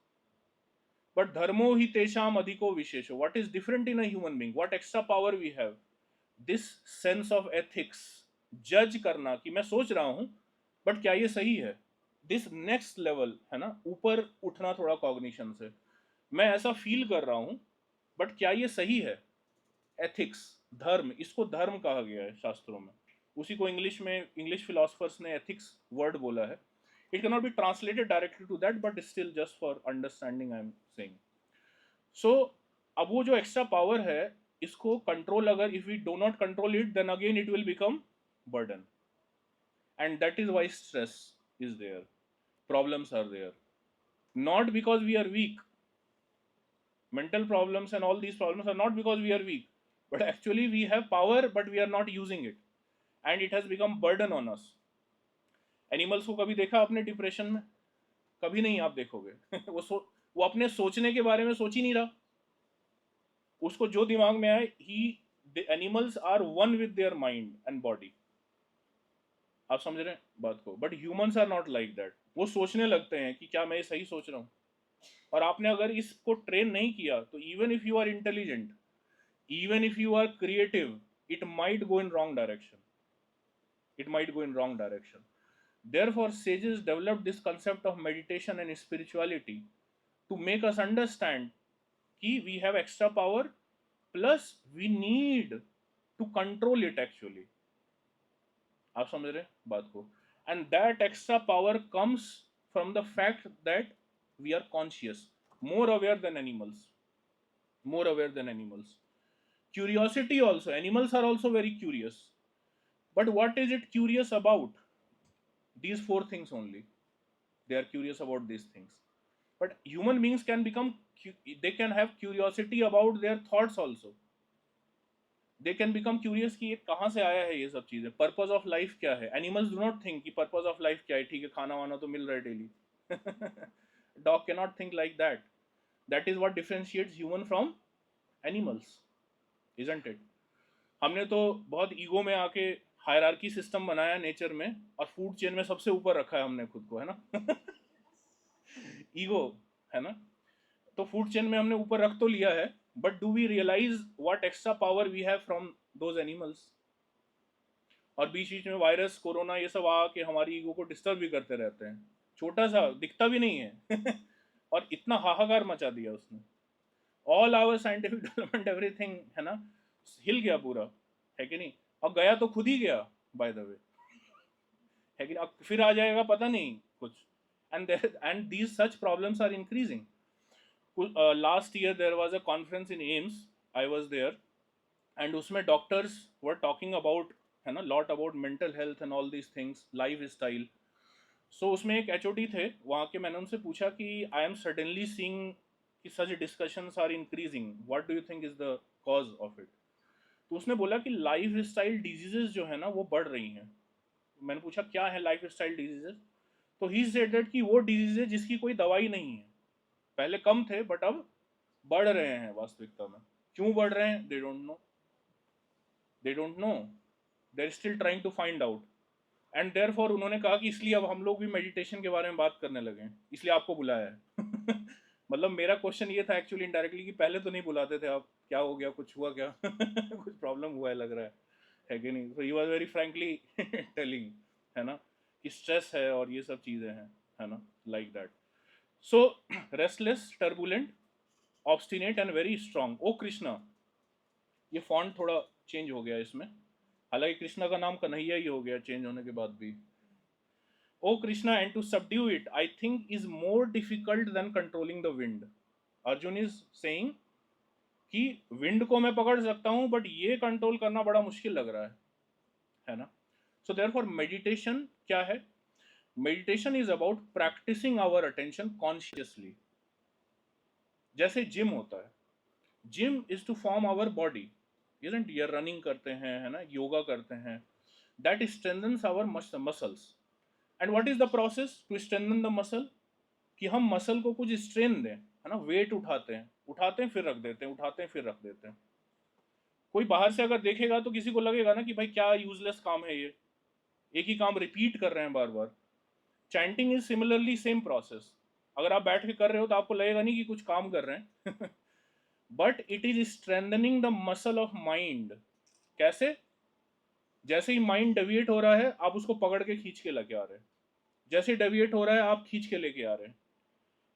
But dharmo hi tesham adhiko vishesho. What is different in a human being? What extra power we have? This sense of ethics, judge करना कि मैं सोच रहा हूँ but क्या ये सही है। This next level है ना, ऊपर उठना थोड़ा कॉग्निशन से, मैं ऐसा फील कर रहा हूँ बट क्या ये सही है। एथिक्स, धर्म, इसको धर्म कहा गया है शास्त्रों में। उसी को इंग्लिश में, इंग्लिश फिलोसफर्स ने एथिक्स वर्ड बोला है। It cannot be translated directly to that, but still just for understanding I am saying. So अब वो जो एक्स्ट्रा पावर है, इसको कंट्रोल, अगर if we do not control it, then again it will become burden, and that is why stress is there, problems are there, not because we are weak. Mental problems and all these problems are not because we are weak, but actually we have power but we are not using it, and it has become burden on us. Animals को कभी देखा आपने depression में? कभी नहीं आप देखोगे। वो अपने सोचने के बारे में सोच ही नहीं रहा, उसको जो दिमाग में आए, the animals are one with their mind and body. आप समझ रहे हैं बात को? But humans are not like that. वो सोचने लगते हैं कि क्या मैं सही सोच रहा हूँ। और आपने अगर इसको ट्रेन नहीं किया तो even if you are intelligent, even if you are creative, it might go in wrong direction, it might go in wrong direction. Therefore, sages developed this concept of meditation and spirituality to make us understand that we have extra power, plus we need to control it actually. आप समझ रहे हैं बात को? And that extra power comes from the fact that we are conscious, more aware than animals, more aware than animals. Curiosity also, animals are also very curious. But what is it curious about? These four things only. They are curious about these things. But human beings can become, they can have curiosity about their thoughts also. They can become curious कि ये कहाँ से आया है ये सब चीजें, purpose of life क्या है। एनिमल्स डू नॉट थिंक कि पर्पस ऑफ लाइफ क्या है, ठीक है खाना वाना तो मिल रहा है daily. Dog can not think like that. That is what differentiates human from animals, isn't it? हमने तो बहुत ईगो में आके हायरार्की सिस्टम बनाया नेचर में, और फूड चेन में सबसे ऊपर रखा है हमने खुद को, है ना? ईगो, है ना? तो फूड चेन में हमने ऊपर रख तो लिया है, but do we realize what extra power we have from those animals? और बीच बीच में वायरस, कोरोना, ये सब आके हमारी ईगो को डिस्टर्ब भी करते रहते हैं। छोटा सा दिखता भी नहीं है और इतना हाहाकार मचा दिया उसने। All our scientific development, everything, है ना, हिल गया पूरा, है कि नहीं? और गया तो खुद ही गया, बाय द वे, है कि नहीं? अब फिर आ जाएगा पता नहीं कुछ। And these such problems are increasing. Last year there was a conference in AIIMS, I was there, and उसमें डॉक्टर्स वर टॉकिंग अबाउट, है ना, lot about mental health and all these things, lifestyle. So उसमें एक HOD थे वहाँ के, मैंने उनसे पूछा कि आई एम सडनली सीइंग कि such discussions are increasing, what do you think is the cause of it? तो उसने बोला कि लाइफ स्टाइल डिजीजेस जो है ना वो बढ़ रही हैं. मैंने पूछा क्या है लाइफ स्टाइल डिजीजेस? तो ही सेड दैट कि वो डिजीज है जिसकी कोई दवाई नहीं है. पहले कम थे बट अब बढ़ रहे हैं वास्तविकता में. क्यों बढ़ रहे हैं? They don't know, they don't know, they are still trying to find out. And therefore उन्होंने कहा कि इसलिए अब हम लोग भी मेडिटेशन के बारे में बात करने लगे हैं, इसलिए आपको बुलाया है. मतलब मेरा क्वेश्चन ये था एक्चुअली इनडायरेक्टली कि पहले तो नहीं बुलाते थे आप, क्या हो गया, कुछ हुआ क्या? कुछ प्रॉब्लम हुआ है लग रहा है कि नहीं? तो he was very frankly telling, है ना, कि स्ट्रेस है और ये सब चीज़ें हैं, है ना, like that. So restless, turbulent, obstinate and very strong. O Krishna, ये फॉन्ट थोड़ा चेंज हो गया इसमें, हालांकि कृष्णा का नाम कन्हैया ही हो गया चेंज होने के बाद भी. O Krishna, and to subdue it I think is more difficult than controlling the wind. Arjun is saying कि विंड को मैं पकड़ सकता हूं बट ये कंट्रोल करना बड़ा मुश्किल लग रहा है ना? सो देयरफॉर मेडिटेशन क्या है? Meditation is about practicing our attention consciously. जैसे जिम होता है, gym is to form our body, isn't? ये रनिंग करते हैं, है ना, योगा करते हैं, that strengthens our muscles. And what is the process to strengthen the muscle? कि हम मसल को कुछ स्ट्रेन दें, है ना, वेट उठाते हैं फिर रख देते हैं, उठाते हैं फिर रख देते हैं. कोई बाहर से अगर देखेगा तो किसी को लगेगा ना कि भाई क्या यूजलेस काम है ये, एक ही काम रिपीट कर रहे हैं बार बार. Chanting is similarly same process. अगर आप बैठ के कर रहे हो तो आपको लगेगा नहीं कि कुछ काम कर रहे हैं but it is strengthening the muscle of mind. कैसे? जैसे ही माइंड डेविएट हो रहा है आप उसको पकड़ के खींच के लेके आ रहे हैं, जैसे डेविएट हो रहा है आप खींच के लेके आ रहे हैं.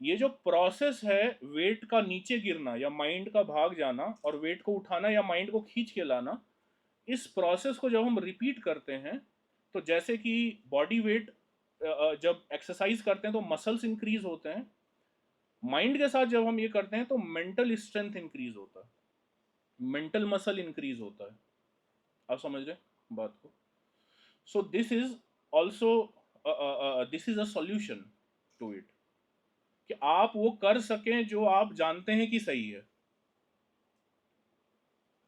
ये जो प्रोसेस है वेट का नीचे गिरना या माइंड का भाग जाना और वेट को उठाना या माइंड को खींच के लाना, इस प्रोसेस को जब हम रिपीट करते हैं तो जैसे कि बॉडी वेट जब एक्सरसाइज करते हैं तो मसल्स इंक्रीज होते हैं, माइंड के साथ जब हम ये करते हैं तो मेंटल स्ट्रेंथ इंक्रीज होता है, मेंटल मसल इंक्रीज होता है. आप समझ रहे हैं बात को? So this is also, this is a solution to it, कि आप वो कर सकें जो आप जानते हैं कि सही है.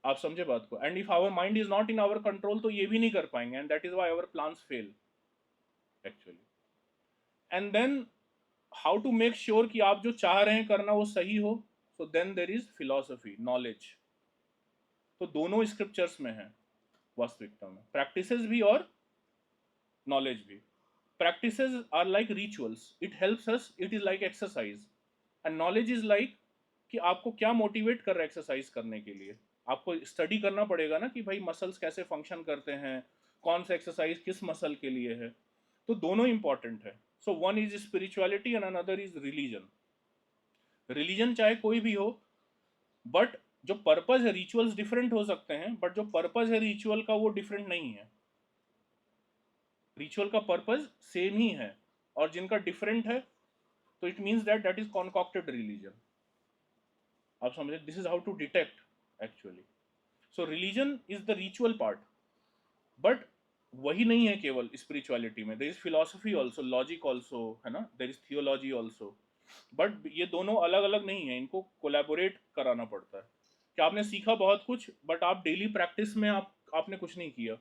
आप समझे बात को? And if our mind is not in our control तो ये भी नहीं कर पाएंगे, and that is why our plans fail actually. And then how to make sure कि आप जो चाह रहे हैं करना वो सही हो? So then there is philosophy, knowledge. तो दोनों स्क्रिप्चर्स में है वास्तविकता में, प्रैक्टिसेस भी और नॉलेज भी. Practices are like rituals, it helps us, it is like exercise. And knowledge is like कि आपको क्या मोटिवेट कर रहा है एक्सरसाइज करने के लिए. आपको स्टडी करना पड़ेगा ना कि भाई मसल्स कैसे फंक्शन करते हैं, कौन सा एक्सरसाइज किस मसल के लिए है. तो दोनों इंपॉर्टेंट है. So one is spirituality and another is religion. Religion चाहे कोई भी हो, बट जो पर्पज है, रिचुअल्स डिफरेंट हो सकते हैं बट जो पर्पज है रिचुअल का वो डिफरेंट नहीं है. रिचुअल का पर्पज सेम ही है, और जिनका डिफरेंट है तो it means that that is concocted religion. आप समझे? This is how to detect actually. So religion is the ritual part, but वही नहीं है केवल स्पिरिचुअलिटी में, there is philosophy also, logic also, है ना, there is theology also. But ये दोनों अलग अलग नहीं है, इनको कोलैबोरेट कराना पड़ता है. कि आपने सीखा बहुत कुछ बट आप डेली प्रैक्टिस में आपने कुछ नहीं किया,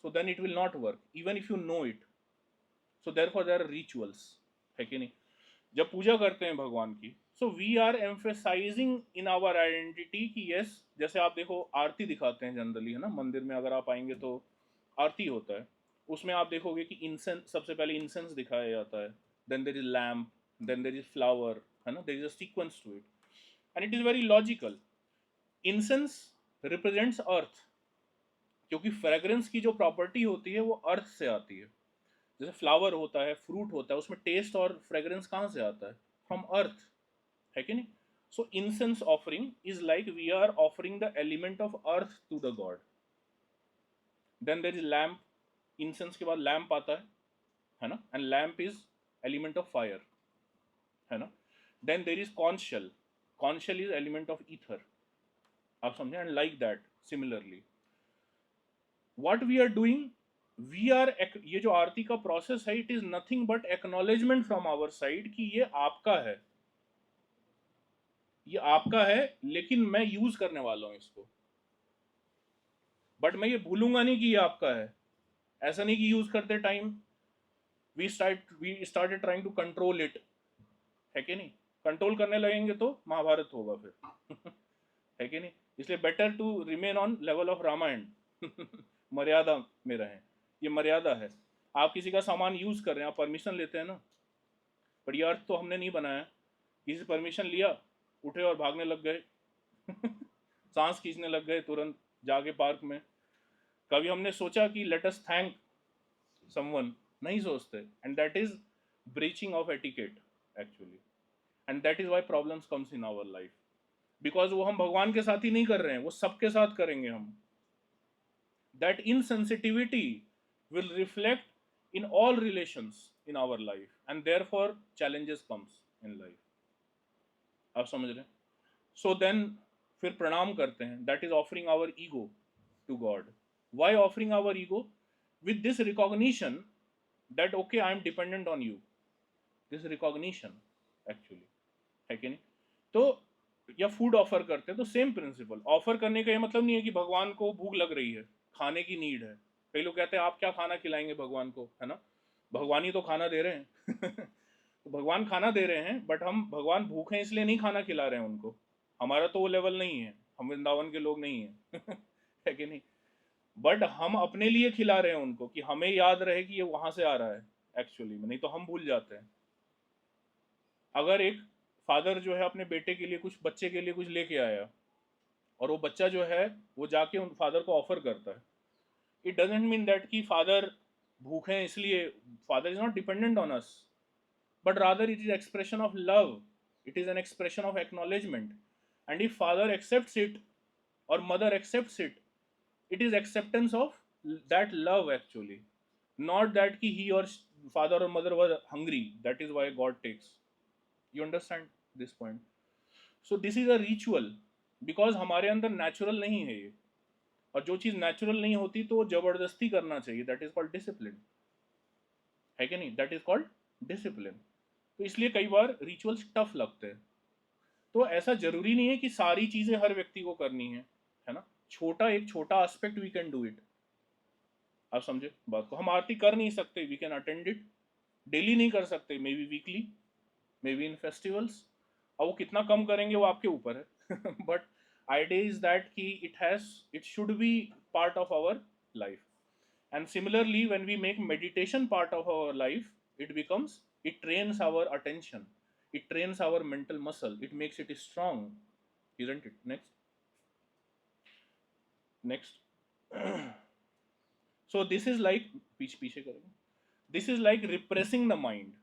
so then it will not work even if you know it. so therefore there are rituals, है कि नहीं? जब पूजा करते हैं भगवान की, so we are emphasizing in our identity कि यस, जैसे आप देखो आरती दिखाते हैं जनरली, है ना, मंदिर में अगर आप आएंगे तो आरती होता है, उसमें आप देखोगे कि इंसेंस, सबसे पहले इंसेंस दिखाया जाता है, then there is lamp, then there is flower, है ना, there is a sequence to it, and it is very logical. Incense represents earth, क्योंकि फ्रेग्रेंस की जो प्रॉपर्टी होती है वो अर्थ से आती है. जैसे फ्लावर होता है, फ्रूट होता है, उसमें टेस्ट और फ्रेग्रेंस कहाँ से आता है? फ्रॉम अर्थ, है कि नहीं? So incense offering is like we are offering the element of earth to the God. Then there is lamp, incense के बाद लैम्प आता है ना, and lamp is element of fire, है ना. Then there is corn shell, corn shell is element of ether. आप समझे? And like that similarly what we are doing, we are, ये जो आरती का प्रोसेस है, it is nothing but acknowledgement from our side कि ये आपका है, ये आपका है, लेकिन मैं यूज करने वाला हूं इसको. बट मैं ये भूलूंगा नहीं कि ये आपका है. ऐसा नहीं कि यूज करते time we started trying to control it, है कि नहीं? कंट्रोल करने लगेंगे तो महाभारत होगा फिर है कि नहीं? इसलिए better to remain on level of Ramayana मर्यादा में रहें. ये मर्यादा है. आप किसी का सामान यूज कर रहे हैं, आप परमिशन लेते हैं ना, पर ये अर्थ तो हमने नहीं बनाया. किसी से परमिशन लिया, उठे और भागने लग गए सांस खींचने लग गए तुरंत जाके पार्क में. कभी हमने सोचा कि लेट अस थैंक समवन? नहीं सोचते. And that is breaching of etiquette actually, and that is why problems comes in our life, because वो हम भगवान के साथ ही नहीं कर रहे हैं, वो सबके साथ करेंगे हम. That insensitivity will reflect in all relations in our life, and therefore challenges comes in life. आप समझ रहे हैं? So then फिर प्रणाम करते हैं. That is offering our ego to God. Why offering our ego? With this recognition that okay, I am dependent on you. This recognition actually, है कि नहीं? तो या फूड ऑफर करते हैं तो सेम प्रिंसिपल. ऑफर करने का ये मतलब नहीं है कि भगवान को भूख लग रही है, खाने की नीड है. कई लोग कहते हैं आप क्या खाना खिलाएंगे भगवान को, है ना, भगवान ही तो खाना दे रहे हैं तो भगवान खाना दे रहे हैं, बट हम भगवान भूखे हैं इसलिए नहीं खाना खिला रहे हैं उनको. हमारा तो वो लेवल नहीं है, हम वृंदावन के लोग नहीं हैं है कि नहीं? बट हम अपने लिए खिला रहे हैं उनको कि हमें याद रहे कि ये वहां से आ रहा है एक्चुअली में, नहीं तो हम भूल जाते हैं. अगर एक फादर जो है अपने बेटे के लिए कुछ, बच्चे के लिए कुछ लेके आया, और वो बच्चा जो है वो जाके उन फादर को ऑफर करता है, इट डजेंट मीन दैट कि फादर भूखे हैं इसलिए. Father is not dependent on us, but rather it is expression of love, it is an expression of acknowledgement. And if father accepts it और mother accepts it, it is acceptance of that love actually, not that ki he or father or mother was hungry, that is why God takes. You understand this point? So this is a ritual, because हमारे अंदर natural नहीं है ये, और जो चीज़ natural नहीं होती तो वो जबरदस्ती करना चाहिए. that is called discipline, है कि नहीं? that is called discipline. तो इसलिए कई बार rituals tough लगते हैं. तो ऐसा जरूरी नहीं है कि सारी चीज़ें हर व्यक्ति को करनी है ना. छोटा, एक छोटा aspect we can do it. आप समझे बात को? हम आरती कर नहीं सकते, we can attend it. Daily नहीं कर सकते, maybe weekly, maybe in festivals. और वो कितना कम करेंगे वो आपके ऊपर है बट आइडिया इज दैट कि it should be part of our life. And similarly when we make meditation part of our life, it trains our attention, it trains our mental muscle, it makes it strong, isn't it? Next so this is like पीछे करेंगे. This is like repressing the mind.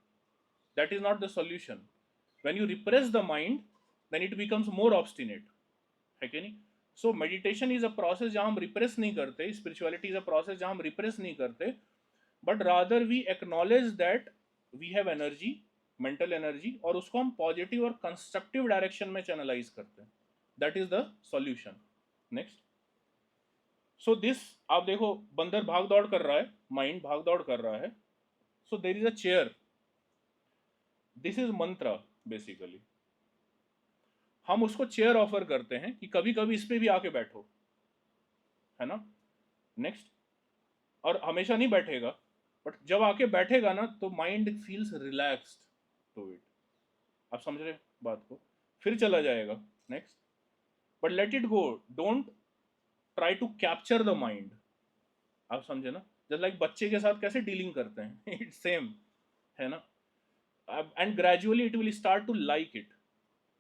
That is not the solution. When you repress the mind, then it becomes more obstinate, है कि नहीं? So meditation is a process जहाँ हम repress नहीं करते, spirituality is a process जहाँ हम repress नहीं करते, but rather we acknowledge that we have energy, mental energy, और उसको हम positive और constructive direction में channelize करते हैं. That is the solution. Next. So this, आप देखो बंदर भाग दौड़ कर रहा है, माइंड भाग दौड़ कर रहा है. So there is a chair. This is mantra basically. हम उसको चेयर ऑफर करते हैं कि कभी कभी इस पे भी आके बैठो, है ना. नेक्स्ट. और हमेशा नहीं बैठेगा, बट जब आके बैठेगा ना तो mind feels relaxed to it. आप समझ रहे बात को, फिर चला जाएगा next, but let it go, don't try to capture the mind. आप समझे ना, जस्ट लाइक बच्चे के साथ कैसे डीलिंग करते हैं इट्स सेम, है ना। And gradually it will start to like it.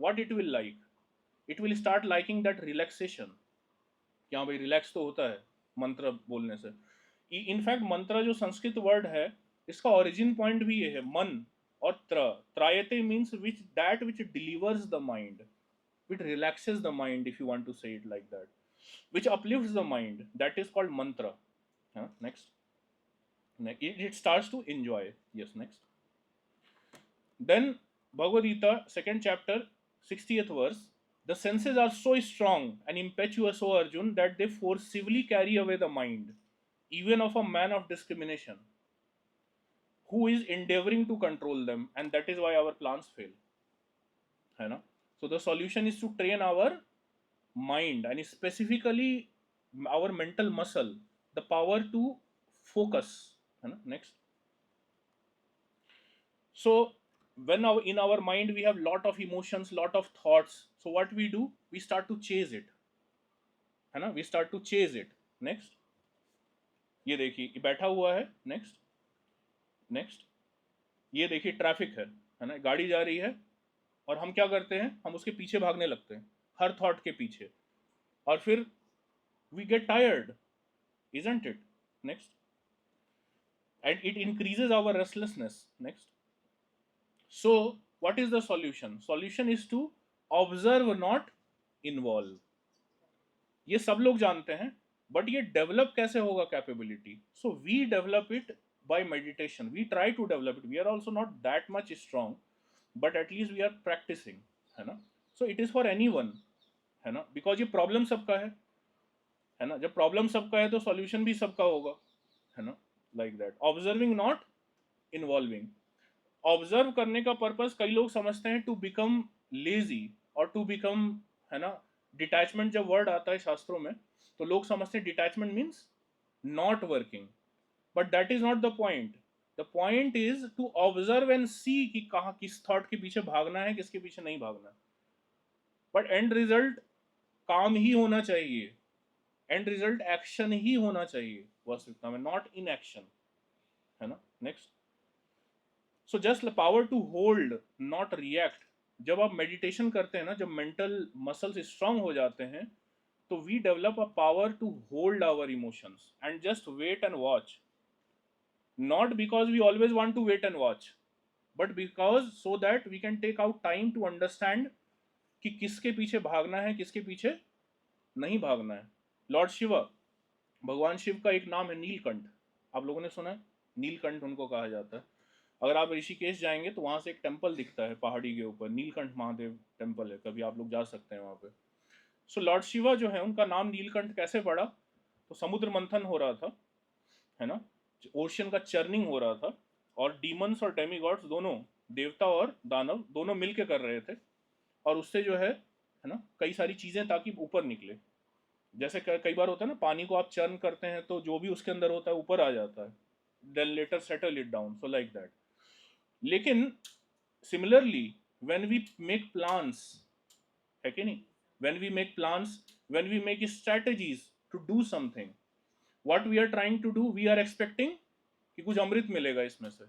What it will like, it will start liking that relaxation, कि हाँ भाई रिलैक्स तो होता है मंत्र बोलने से। इनफैक्ट मंत्र जो संस्कृत वर्ड है, इसका ओरिजिन पॉइंट भी ये है, मन और त्रायते means which that which delivers the mind, which relaxes the mind, if you want to say it like that, which uplifts the mind, that is called mantra. Next. It starts to enjoy. Yes, next. Then Bhagavad Gita, second chapter, 60th verse. The senses are so strong and impetuous, O Arjun, that they forcibly carry away the mind, even of a man of discrimination, who is endeavoring to control them, and that is why our plans fail. है ना? So the solution is to train our mind, and specifically our mental muscle, the power to focus, है ना? Next. So when in our mind we have lot of emotions, lot of thoughts, so what we do, we start to chase it, है ना, we start to chase it. Next. ये देखिए ये बैठा हुआ है, नेक्स्ट नेक्स्ट, ये देखिए ट्रैफिक है ना, गाड़ी जा रही है, और हम क्या करते हैं, हम उसके पीछे भागने लगते हैं, हर थॉट के पीछे, और फिर we get tired, isn't it? Next. And it increases our restlessness. Next. So what is the solution? Solution is to observe, not involve. ये सब लोग जानते हैं, बट ये डेवलप कैसे होगा capability? So we develop it by meditation, we try to develop it, we are also not that much strong, but at least we are practicing, है ना। So it is for anyone, है ना, because ये problem सबका है ना, जब problem सबका है तो सॉल्यूशन भी सबका होगा, है ना, like that. Observing not involving, observe करने का पर्पस कई लोग समझते हैं टू बिकम लेजी और टू बिकम, है ना, डिटैचमेंट जब वर्ड आता है शास्त्रों में तो लोग समझते हैं detachment means not working, but that is not the point. The point is to observe and see कि कहाँ किस थॉट के पीछे भागना है, किसके पीछे नहीं भागना है, बट एंड रिजल्ट काम ही होना चाहिए, एंड रिजल्ट एक्शन ही होना चाहिए वास्तविकता में, नॉट इन एक्शन, है ना। Next. So just power to hold not react. जब आप मेडिटेशन करते हैं ना, जब मेंटल मसल्स स्ट्रांग हो जाते हैं, तो we develop a power to hold our emotions and just wait and watch, not because we always want to wait and watch, but because so that we can take out time to understand कि किसके पीछे भागना है, किसके पीछे नहीं भागना है। लॉर्ड शिवा, भगवान शिव का एक नाम है नीलकंठ, आप लोगों ने सुना है, नीलकंठ उनको कहा जाता है। अगर आप ऋषिकेश जाएंगे तो वहाँ से एक टेम्पल दिखता है पहाड़ी के ऊपर, नीलकंठ महादेव टेम्पल है, कभी आप लोग जा सकते हैं वहाँ पे। सो लॉर्ड शिवा जो है उनका नाम नीलकंठ कैसे पड़ा, तो समुद्र मंथन हो रहा था, है ना, ओशियन का चर्निंग हो रहा था, और डीमंस और डेमीगॉड्स दोनों, देवता और दानव दोनों मिल के कर रहे थे, और उससे जो है ना, कई सारी चीज़ें ताकि ऊपर निकले। जैसे कई बार होता है ना, पानी को आप चर्न करते हैं तो जो भी उसके अंदर होता है ऊपर आ जाता है, then later settle it down, so like that. लेकिन similarly when we make plans, है कि नहीं, when we make plans, when we make strategies to do something, what we are trying to do, we are expecting कि कुछ अमृत मिलेगा इसमें से,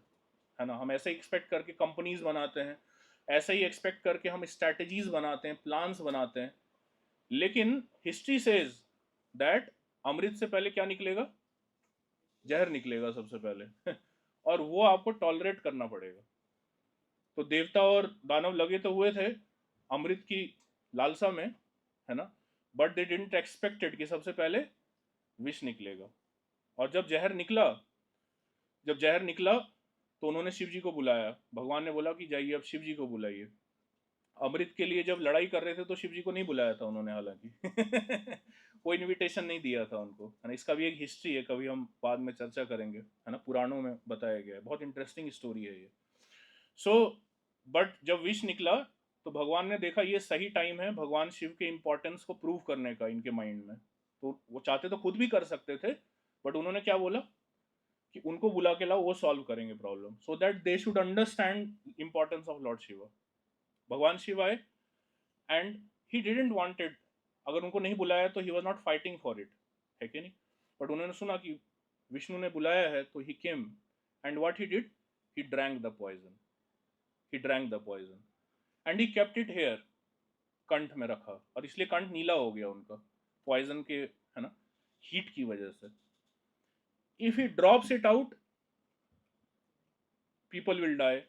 है ना। हम ऐसे ही एक्सपेक्ट करके कंपनीज बनाते हैं, ऐसे ही एक्सपेक्ट करके हम स्ट्रैटेजीज बनाते हैं, प्लान्स बनाते हैं, लेकिन हिस्ट्री सेज दैट अमृत से पहले क्या निकलेगा, जहर निकलेगा सबसे पहले और वो आपको टॉलरेट करना पड़ेगा। तो देवता और दानव लगे तो हुए थे अमृत की लालसा में, है ना, बट दे डिडंट एक्सपेक्टेड कि सबसे पहले विष निकलेगा। और जब जहर निकला तो उन्होंने शिव जी को बुलाया, भगवान ने बोला कि जाइए अब शिव जी को बुलाइए। अमृत के लिए जब लड़ाई कर रहे थे तो शिव जी को नहीं बुलाया था उन्होंने, हालांकि कोई इनविटेशन नहीं दिया था उनको, है ना। इसका भी एक हिस्ट्री है, कभी हम बाद में चर्चा करेंगे, है ना, पुराणों में बताया गया है, बहुत इंटरेस्टिंग स्टोरी है ये। सो बट जब विष निकला तो भगवान ने देखा ये सही टाइम है भगवान शिव के इंपॉर्टेंस को प्रूव करने का इनके माइंड में। तो वो चाहते तो खुद भी कर सकते थे, बट उन्होंने क्या बोला कि उनको बुला के लाओ, वो सॉल्व करेंगे problem, so that they should understand importance of Lord Shiva. भगवान शिव आए एंड ही डिडंट वांटेड, अगर उनको नहीं बुलाया तो he was not fighting for it, है कि नहीं, बट उन्होंने सुना कि विष्णु ने बुलाया है तो he came and what he did, he drank the poison, he drank the poison and he kept it here, कंठ में रखा, और इसलिए कंठ नीला हो गया उनका पॉइजन के, है ना, हीट की वजह से. If he drops it out, people will die.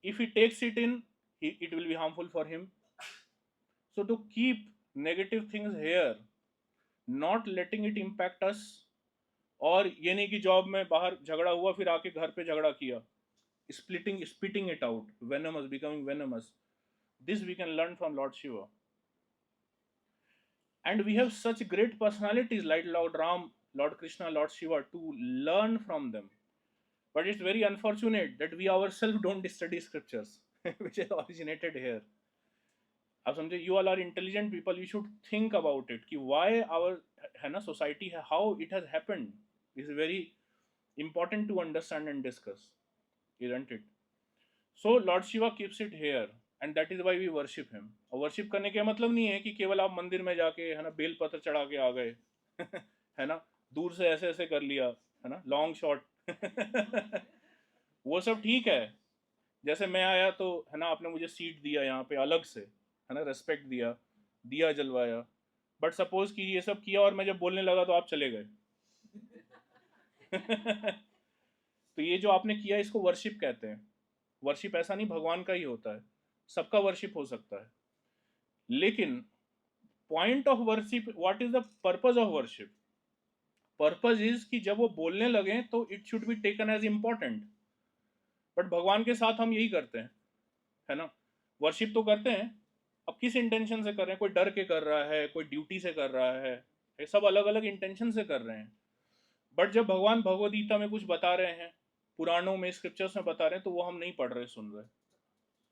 If he takes it in, it will be harmful for him. So to keep negative things here, not letting it impact us, और ये नहीं कि job में बाहर झगड़ा हुआ फिर आके घर पे झगड़ा किया, spitting it out, venomous, becoming venomous. This we can learn from Lord Shiva. And we have such great personalities like Lord Ram, Lord Krishna, Lord Shiva to learn from them. But it's very unfortunate that we ourselves don't study scriptures, which is originated here. आप समझे, you all are intelligent people, you should think about it कि why our, है ना, society, how it has happened is very important to understand and discuss, isn't it? So Lord Shiva keeps it here and that is why we worship him. और worship करने का मतलब नहीं है कि केवल आप मंदिर में जाके, है ना, बेल पत्र चढ़ा के आ गए है ना, दूर से ऐसे ऐसे कर लिया, है ना, लॉन्ग शॉट वो सब ठीक है, जैसे मैं आया तो, है ना, आपने मुझे सीट दिया यहाँ पे अलग से, है ना, रेस्पेक्ट दिया, दिया जलवाया, बट सपोज कि ये सब किया और मैं जब बोलने लगा तो आप चले गए तो ये जो आपने किया इसको वर्शिप कहते हैं. वर्शिप ऐसा नहीं भगवान का ही होता है, सबका वर्शिप हो सकता है, लेकिन point of worship, what is the purpose of worship? Purpose is कि जब वो बोलने लगे तो it should be taken as important. But भगवान के साथ हम यही करते हैं, है ना, वर्शिप तो करते हैं, अब किस इंटेंशन से कर रहे हैं, कोई डर के कर रहा है, कोई ड्यूटी से कर रहा है, ये सब अलग अलग इंटेंशन से कर रहे हैं. बट जब भगवान भगवद गीता में कुछ बता रहे हैं, पुराणों में, स्क्रिप्चर्स में बता रहे हैं, तो वो हम नहीं पढ़ रहे, सुन रहे,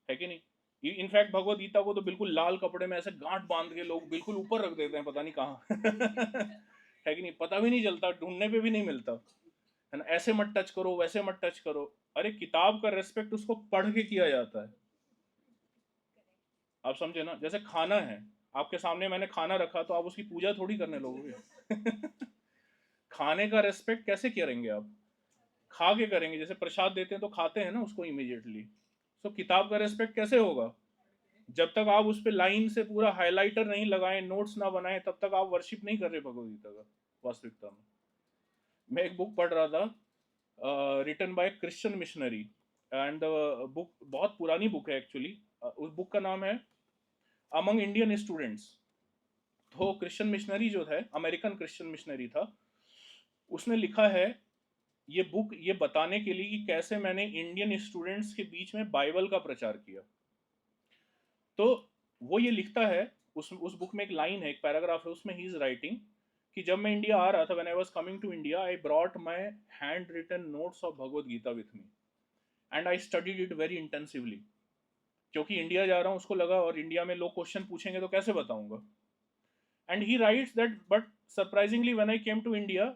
है कि नहीं. इनफैक्ट भगवद गीता को तो बिल्कुल लाल कपड़े में ऐसे गांठ बांध के लोग बिल्कुल ऊपर रख देते हैं, पता नहीं कहाँ है कि नहीं, पता भी नहीं चलता, ढूंढने पे भी नहीं मिलता, है ना, ऐसे मत टच करो, वैसे मत टच करो. अरे किताब का रेस्पेक्ट उसको पढ़ के किया जाता है, आप समझे ना. जैसे खाना है, आपके सामने मैंने खाना रखा तो आप उसकी पूजा थोड़ी करने लोगे खाने का रेस्पेक्ट कैसे करेंगे आप? खा के करेंगे, जैसे प्रसाद देते हैं तो खाते हैं ना उसको इमीडिएटली. सो किताब का रेस्पेक्ट कैसे होगा? जब तक आप उस पर लाइन से पूरा हाईलाइटर नहीं लगाएं, नोट्स ना बनाएं, तब तक आप वर्शिप नहीं कर रहे भगवद गीता का वास्तविकता में. मैं एक बुक पढ़ रहा था, written by Christian missionary, and book बहुत पुरानी बुक है एक्चुअली. उस बुक का नाम है अमंग इंडियन स्टूडेंट्स. तो क्रिश्चियन मिशनरी जो है, अमेरिकन क्रिश्चियन मिशनरी था, उसने लिखा है ये बुक ये बताने के लिए कि कैसे मैंने इंडियन स्टूडेंट्स के बीच में बाइबल का प्रचार किया. तो वो ये लिखता है, उस बुक में एक लाइन है, एक पैराग्राफ है, उसमें ही इज राइटिंग कि जब मैं इंडिया आ रहा था, when I was coming to India, I brought my handwritten notes of Bhagavad Gita with me and I studied it very intensively. क्योंकि इंडिया जा रहा हूँ, उसको लगा और इंडिया में लोग क्वेश्चन पूछेंगे तो कैसे बताऊंगा. And he writes that but surprisingly when I came to India,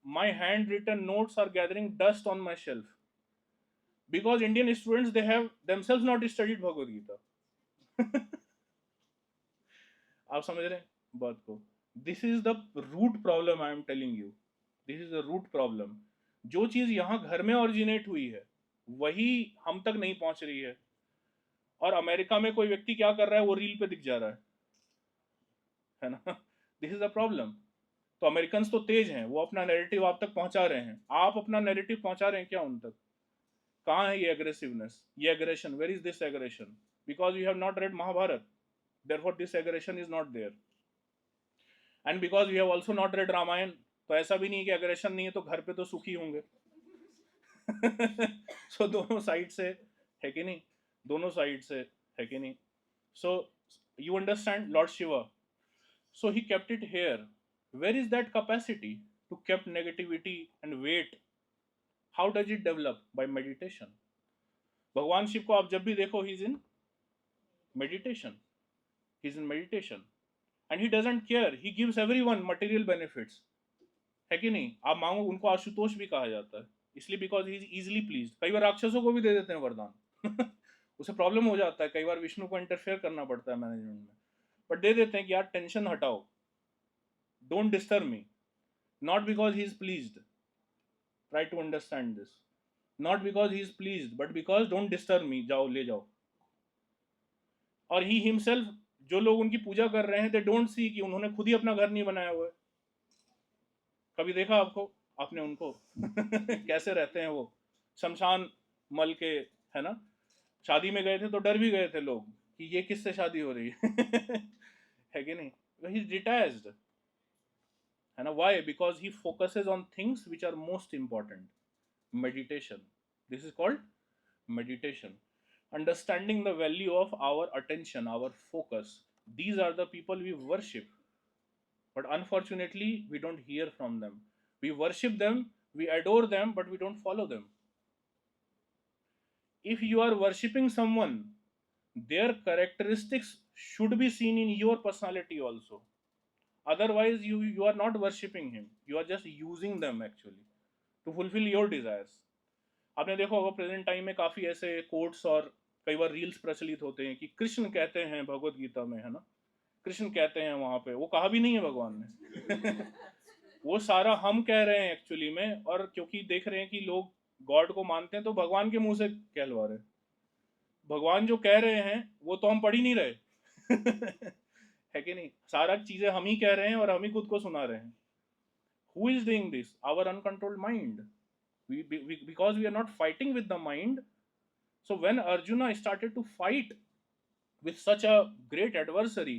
my handwritten notes are gathering dust on my shelf because Indian students, they have themselves not studied Bhagavad Gita. आप समझ रहे हैं बात को? This is the root problem, I am telling you, this is the root problem. जो चीज यहाँ घर में ओरिजिनेट हुई है वही हम तक नहीं पहुंच रही है, और अमेरिका में कोई व्यक्ति क्या कर रहा है वो रील पे दिख जा रहा है ना. This is the problem. तो अमेरिकन्स तो तेज हैं, वो अपना नैरेटिव आप तक पहुंचा रहे हैं, आप अपना नैरेटिव पहुंचा रहे हैं क्या उन तक? कहाँ है ये एग्रेसिवनेस, ये aggression? Where is this aggression? Because you have not read Mahabharata, therefore this aggression is not there, and because you have also not read Ramayana. तो ऐसा भी नहीं है कि एग्रेशन नहीं है तो घर पे तो सुखी होंगे सो दोनों साइड से, है कि नहीं, दोनों साइड से, है कि नहीं. So you understand Lord Shiva. So he kept it hair. Where is that capacity to keep negativity and weight? How does it develop? By meditation. भगवान शिव को आप जब भी देखो, he is in meditation. He is in meditation. And he doesn't care. He gives everyone material benefits. है कि नहीं? आप मांगो, उनको आशुतोष भी कहा जाता है, इसलिए because he is easily pleased. कई बार राक्षसों को भी दे देते हैं वरदान उसे प्रॉब्लम हो जाता है, कई बार विष्णु को इंटरफेयर करना पड़ता है मैनेजमेंट में, बट दे देते हैं कि यार टेंशन हटाओ, don't disturb me, not because he is pleased, try to understand this, not because he is pleased but because don't disturb me, जाओ ले जाओ। और ही हिमसेल्फ, जो लोग उनकी पूजा कर रहे हैं, दे डोंट सी कि उन्होंने खुद ही अपना घर नहीं बनाया हुआ है। कभी देखा आपने उनको कैसे रहते हैं वो, शमशान मल के, है ना। शादी में गए थे तो डर भी गए थे लोग कि ये किससे शादी हो रही है कि नहीं। ही इज डिटैच्ड, है ना। Why? Because he focuses on things which are most important. Meditation, this is called meditation, understanding the value of our attention, our focus. These are the people we worship, but unfortunately we don't hear from them. We worship them, we adore them, but we don't follow them. If you are worshipping someone, their characteristics should be seen in your personality also. Otherwise you are not worshipping him, you are just using them actually to fulfill your desires. आपने देखा होगा present time में काफी ऐसे quotes और कई बार reels प्रचलित होते हैं कि कृष्ण कहते हैं भगवत गीता में, है ना। कृष्ण कहते हैं, वहां पे वो कहा भी नहीं है भगवान ने वो सारा हम कह रहे हैं एक्चुअली में, और क्योंकि देख रहे हैं कि लोग गॉड को मानते हैं तो भगवान के मुंह से कहलवा रहे। भगवान जो कह रहे हैं वो तो हम पढ़ ही नहीं रहे है कि नहीं। सारा चीजें हम ही कह रहे हैं और हम ही खुद को सुना रहे हैं। Who is doing this? Our uncontrolled mind. Because we are not fighting with the mind. So when Arjuna started to fight with such a great adversary,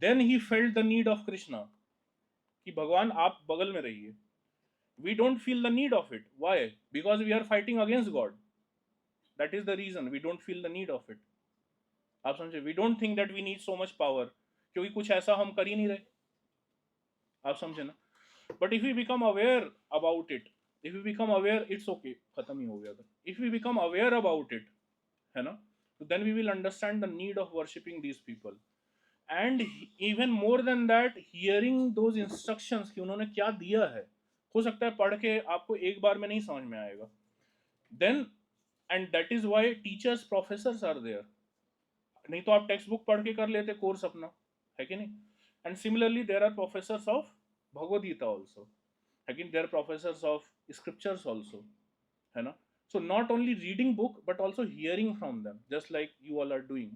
then he felt the need of Krishna, कि भगवान आप बगल में रहिए। We don't feel the need of it. Why? Because we are fighting against God. That is the reason we don't feel the need of it. आप समझे? We don't think that we need so much power, क्योंकि कुछ ऐसा हम कर ही नहीं रहे। आप समझे ना। But if we become aware about it, if we become aware, it's okay, खत्म ही हो गया था। If we become aware about it, है ना, तो then we will understand the need of worshipping these people. And even more than that, hearing those instructions कि उन्होंने क्या दिया है, हो सकता है पढ़ के आपको एक बार में नहीं समझ में आएगा। Then, and that is why teachers, professors are there. नहीं तो आप टेक्स्ट बुक पढ़ के कर लेते कोर्स अपना, है कि नहीं। And similarly there are professors of Bhagavad Gita also, again they are professors of scriptures also, है ना। So not only reading book but also hearing from them, just like you all are doing.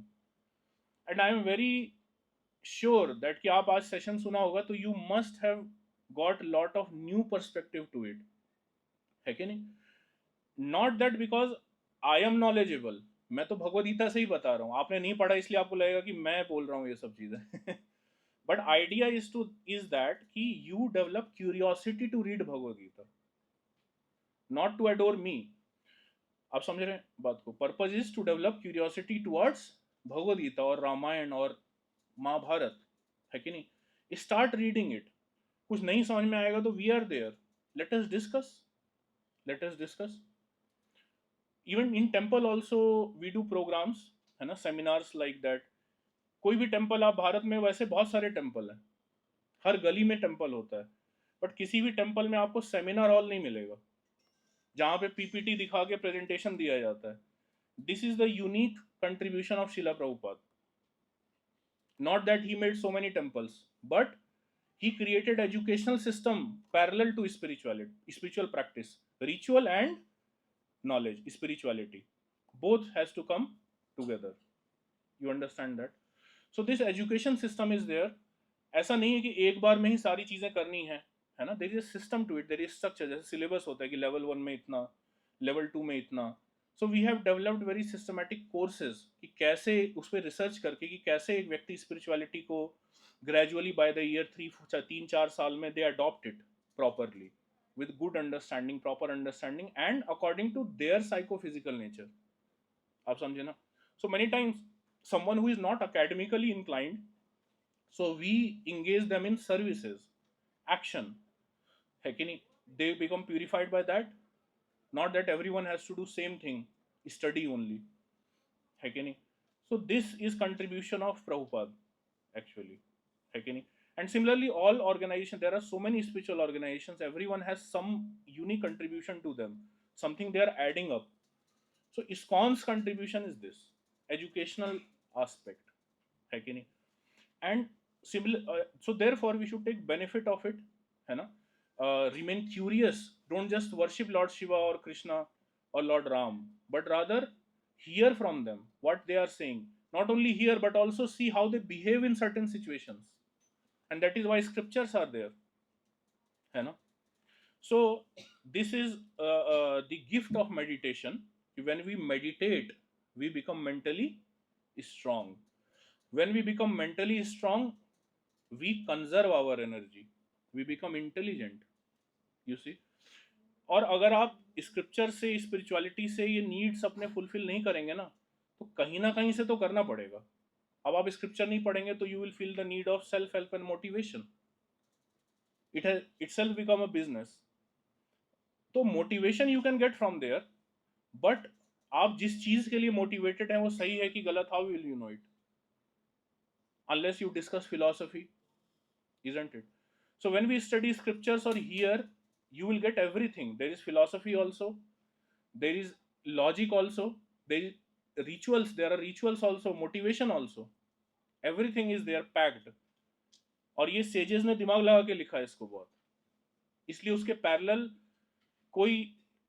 And I am very sure that कि आप आज session सुना होगा तो you must have got lot of new perspective to it, है कि नहीं। Not that because I am knowledgeable, मैं तो भगवद गीता से ही बता रहा हूँ, आपने नहीं पढ़ा इसलिए आपको लगेगा कि मैं बोल रहा हूँ ये सब चीजें but idea is that कि you develop curiosity to read Bhagavad Gita, not to adore me. आप समझ रहे हैं बात को। Purpose is to develop curiosity towards Bhagavad Gita और रामायण और महाभारत, है कि नहीं। Start reading it. कुछ नहीं समझ में आएगा तो we are there, let us discuss, let us discuss. Even in temple also we do programs, है ना, सेमिनार्स लाइक दैट। कोई भी टेम्पल आप भारत में, वैसे बहुत सारे टेम्पल हैं, हर गली में टेम्पल होता है, बट किसी भी टेम्पल में आपको सेमिनार हॉल नहीं मिलेगा जहां पे पीपीटी दिखा के प्रेजेंटेशन दिया जाता है। This is the unique contribution of Srila Prabhupada. Not that he made so many temples, but he created educational system parallel to spirituality, spiritual practice, ritual and knowledge, spirituality, both has to come together. You understand that? So this education system is there. ऐसा नहीं है कि एक बार में ही सारी चीजें करनी है ना। There is system to it, there is structure. जैसे सिलेबस होता है कि लेवल 1 में इतना, लेवल 2 में इतना। So we have developed very systematic courses कि कैसे उस पर रिसर्च करके कि कैसे एक व्यक्ति स्पिरिचुअलिटी को ग्रेजुअली बाय द ईयर 3-4 साल में they adopt it properly with good understanding, proper understanding, and according to their psychophysical nature. आप समझे ना। So many times someone who is not academically inclined, so we engage them in services, action, है कि नहीं। They become purified by that. Not that everyone has to do same thing, study only, है कि नहीं। So this is contribution of Prabhupada actually, है कि नहीं। And similarly, all organizations, there are so many spiritual organizations, everyone has some unique contribution to them, something they are adding up. So ISKCON's contribution is this. Educational aspect, है कि नहीं? And similar, so therefore we should take benefit of it, है ना? Remain curious, don't just worship Lord Shiva और Krishna or Lord Ram, but rather hear from them what they are saying. Not only hear, but also see how they behave in certain situations. And that is why scriptures are there. है ना? So, this is the gift of meditation. When we meditate, we become mentally strong. When we become mentally strong, we conserve our energy. We become intelligent. You see? और अगर आप scripture से, spirituality से ये needs अपने fulfil नहीं करेंगे ना, तो कहीं ना कहीं से तो करना पड़ेगा. अब आप स्क्रिप्चर नहीं पढ़ेंगे तो you will feel the need of self help and motivation. It has itself become a business. तो motivation you can get from there, but आप जिस चीज के लिए मोटिवेटेड हैं वो सही है कि गलत, how will you know it? Unless you discuss philosophy, isn't it? So when we study scriptures or here, you will get everything. There is philosophy also, there is logic also, there is rituals, there are rituals also, motivation also. Everything is there packed. और ये sages ने दिमाग लगा के लिखा है इसको बहुत, इसलिए उसके पैरेलल कोई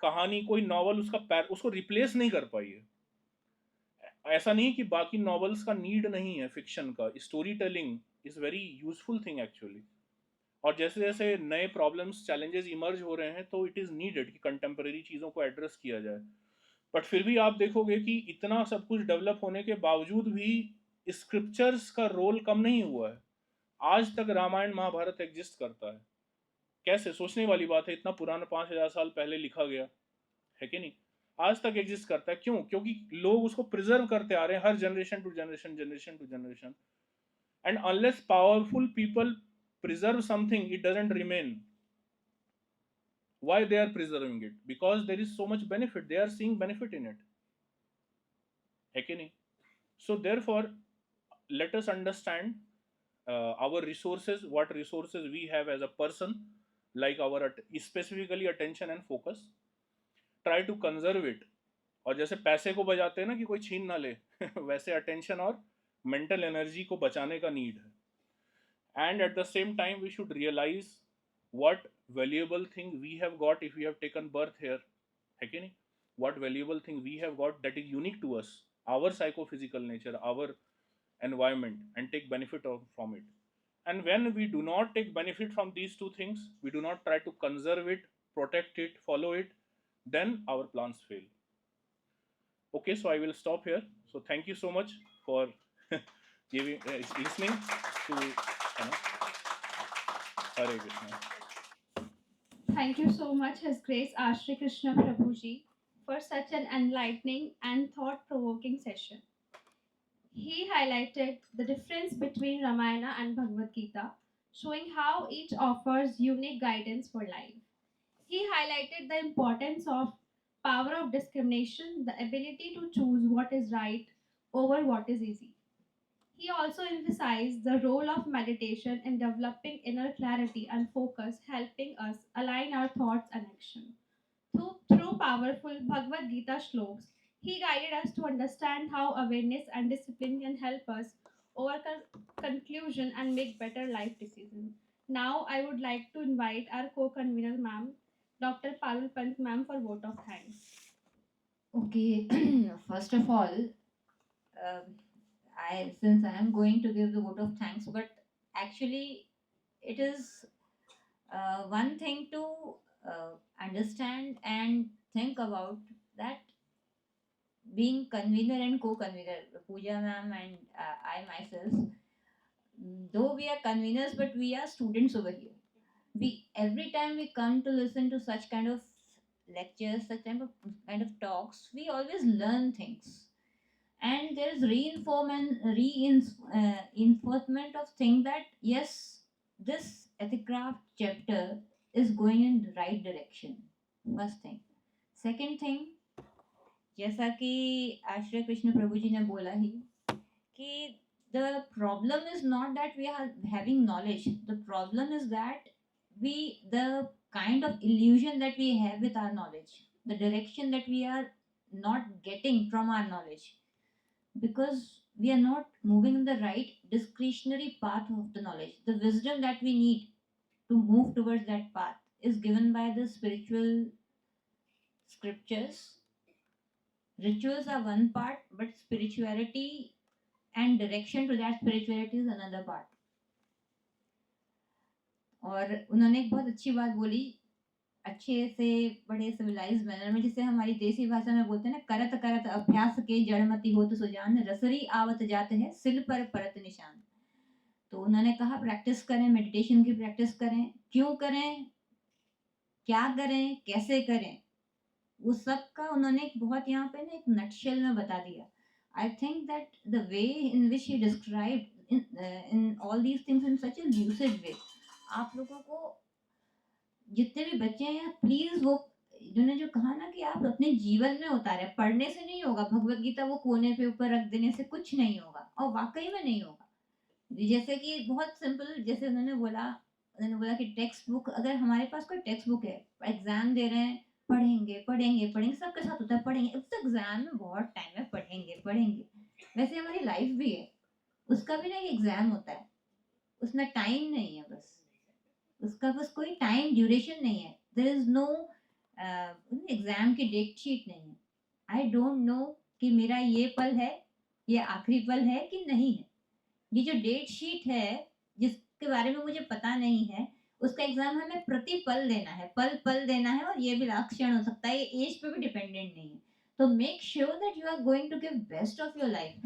कहानी, कोई नॉवल उसको रिप्लेस नहीं कर पाई है. ऐसा नहीं कि बाकी नॉवेल्स का नीड नहीं है फिक्शन का. Story telling is very useful thing actually. और जैसे जैसे नए प्रॉब्लम्स, चैलेंजेस इमर्ज हो रहे हैं, तो इट इज़ नीडेड कि कंटेम्प्रेरी चीज़ों को एड्रेस किया जाए. बट फिर भी आप देखोगे कि इतना सब कुछ डेवलप होने के बावजूद भी स्क्रिप्चर्स का रोल कम नहीं हुआ है. आज तक रामायण महाभारत एग्जिस्ट करता है. कैसे? सोचने वाली बात है. इतना पुराना 5,000 साल पहले लिखा गया है कि नहीं, आज तक एग्जिस्ट करता है. क्यों? क्योंकि लोग उसको प्रिजर्व करते आ रहे हैं, हर generation to generation, generation to generation. And unless powerful people preserve something, it doesn't remain. Why they are preserving it? Because there is so much benefit, they are seeing benefit in it, है कि नहीं? So therefore, let us understand our resources, what resources we have as a person, like our specifically attention and focus. Try to conserve it. और जैसे पैसे को बचाते हैं ना कि कोई छीन ना ले, वैसे अटेंशन और मेंटल एनर्जी को बचाने का नीड है. And at the same time, we should realize what valuable thing we have got if we have taken birth here, है कि नहीं? What valuable thing we have got that is unique to us, our psychophysical nature, our environment, and take benefit from it. And when we do not take benefit from these two things, we do not try to conserve it, protect it, follow it, then our plans fail. Okay, so I will stop here. So thank you so much for giving listening to Hare Krishna. Thank you so much, His Grace Ashri Krishna Prabhuji, for such an enlightening and thought provoking session. He highlighted the difference between Ramayana and Bhagavad Gita, showing how each offers unique guidance for life. He highlighted the importance of power of discrimination, the ability to choose what is right over what is easy. He also emphasized the role of meditation in developing inner clarity and focus, helping us align our thoughts and action. Through powerful Bhagavad Gita shlokas, he guided us to understand how awareness and discipline can help us overcome conclusion and make better life decisions. Now, I would like to invite our co-convener, ma'am, Dr. Parul Pant, ma'am, for vote of thanks. Okay, first of all, since I am going to give the vote of thanks, but actually, it is one thing to understand and think about that being convener and co-convener, Pooja ma'am and I myself, though we are conveners, but we are students over here. We every time we come to listen to such kind of lectures, such kind of talks, we always learn things, and there is reinforcement of thing that yes, this ethicraft chapter is going in the right direction. First thing. Second thing, जैसा कि आश्रय कृष्ण प्रभु जी ने बोला ही कि the problem is not that we are having knowledge, the problem is that the kind of illusion that we have with our knowledge, the direction that we are not getting from our knowledge, because we are not moving in the right discretionary path of the knowledge. The wisdom that we need to move towards that path is given by the spiritual scriptures. Rituals are one part, but spirituality and direction to that spirituality is another part. और उन्होंने एक बहुत अच्छी बात बोली, अच्छे से बड़े सिविलाइज मैनर में, जिसे हमारी देसी भाषा में बोलते हैं ना, करत करत अभ्यास के जड़मति होत सुजान, रसरी आवत जात है सिल पर परत निशान। तो उन्होंने कहा प्रैक्टिस करें, मेडिटेशन की प्रैक्टिस करें। क्यों करें, क्या करें, कैसे करें, वो सब का उन्होंने एक बहुत यहाँ पे ना एक नटशेल में बता दिया। I think that the way in which he describe in all these things in such a lucid way, आप लोगों को जितने भी बच्चे हैं प्लीज वो जिन्होंने जो कहा ना कि आप अपने जीवन में उतारे, पढ़ने से नहीं होगा, भगवत गीता वो कोने पे ऊपर रख देने से कुछ नहीं होगा, और वाकई में नहीं होगा। जैसे कि बहुत सिंपल, जैसे उन्होंने बोला कि टेक्स्ट बुक, अगर हमारे पास कोई टेक्स्ट बुक है, एग्जाम दे रहे हैं, पढ़ेंगे पढ़ेंगे पढ़ेंगे, सबके साथ होता है पढ़ेंगे, उस एग्जाम में बहुत टाइम है, पढ़ेंगे पढ़ेंगे। वैसे हमारी लाइफ भी है, उसका भी ना एक एग्जाम होता है, उसमें टाइम नहीं है, बस उसका बस कोई टाइम ड्यूरेशन नहीं है, देयर इज नो एग्जाम की डेट शीट नहीं है। आई डोंट नो कि मेरा ये पल है, ये आखिरी पल है कि नहीं है। ये जो डेट शीट है जिसके बारे में मुझे पता नहीं है, उसका एग्जाम हमें प्रति पल देना है, पल पल देना है, और ये भी लास्ट क्षण हो सकता है, ये एज पे भी डिपेंडेंट नहीं है। तो make sure that you are going to give best of your life,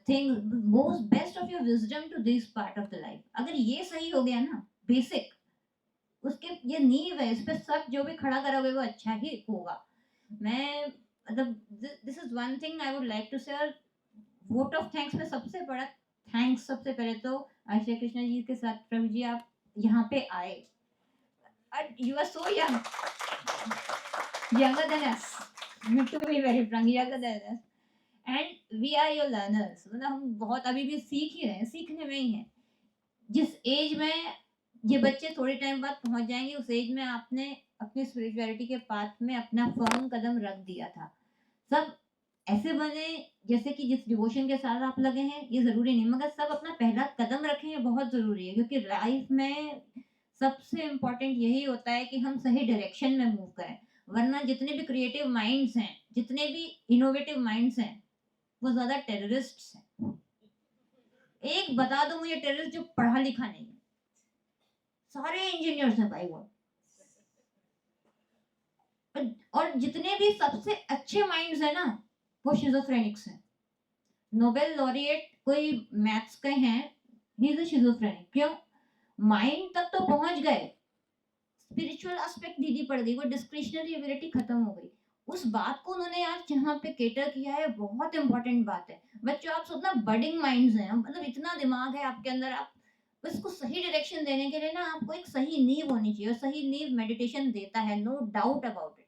thing most best of your wisdom to this part of the life. अगर ये सही हो गया ना, बेसिक, उसके ये नींव है, इस पे सब जो भी खड़ा करोगे वो अच्छा ही होगा। मैं मतलब this is one thing I would like to say. Vote of thanks में सबसे बड़ा थैंक्स सबसे पहले तो श्री कृष्ण जी के साथ, प्रभु जी आप यहाँ पे आए, you are so young, younger than us, to be very frank, younger than us, and we are your learners। मतलब हम बहुत अभी भी सीख ही रहे हैं, सीखने में ही हैं। जिस एज में ये बच्चे थोड़े टाइम बाद पहुंच जाएंगे, उस एज में आपने अपनी स्पिरिचुअलिटी के पाथ में अपना फर्म कदम रख दिया था। सब ऐसे बने जैसे कि जिस डिवोशन के साथ आप लगे हैं, ये जरूरी नहीं, मगर सब अपना पहला कदम रखें, ये बहुत जरूरी है, क्योंकि लाइफ में सबसे इम्पोर्टेंट यही होता है कि हम सही डायरेक्शन में मूव करें। वरना जितने भी क्रिएटिव माइंड्स हैं, जितने भी इनोवेटिव माइंड्स हैं, वो ज्यादा टेररिस्ट्स हैं। एक बता दो मुझे टेररिस्ट जो पढ़ा लिखा नहीं है, सारे इंजीनियर्स हैं भाई वो, और जितने भी सबसे अच्छे माइंड्स हैं ना, वो शिजोफ्रेनिक्स हैं। नोबेल लॉरिएट कोई मैथ्स के हैं, ही इज अ शिजोफ्रेनिक। क्यों? माइंड तक तो पहुंच गए, स्पिरिचुअल एस्पेक्ट दीदी पड़ गई, वो डिस्क्रिशनरी एबिलिटी खत्म हो गई। उस बात को उन्होंने आज जहाँ पे केटर किया है, बहुत इंपॉर्टेंट बात है। बच्चों आप सोचना, बडिंग माइंड्स हैं, मतलब इतना दिमाग है आपके अंदर, आप उसको सही डायरेक्शन देने के लिए ना आपको एक सही नींव होनी चाहिए, और सही नींव मेडिटेशन देता है, नो डाउट अबाउट इट।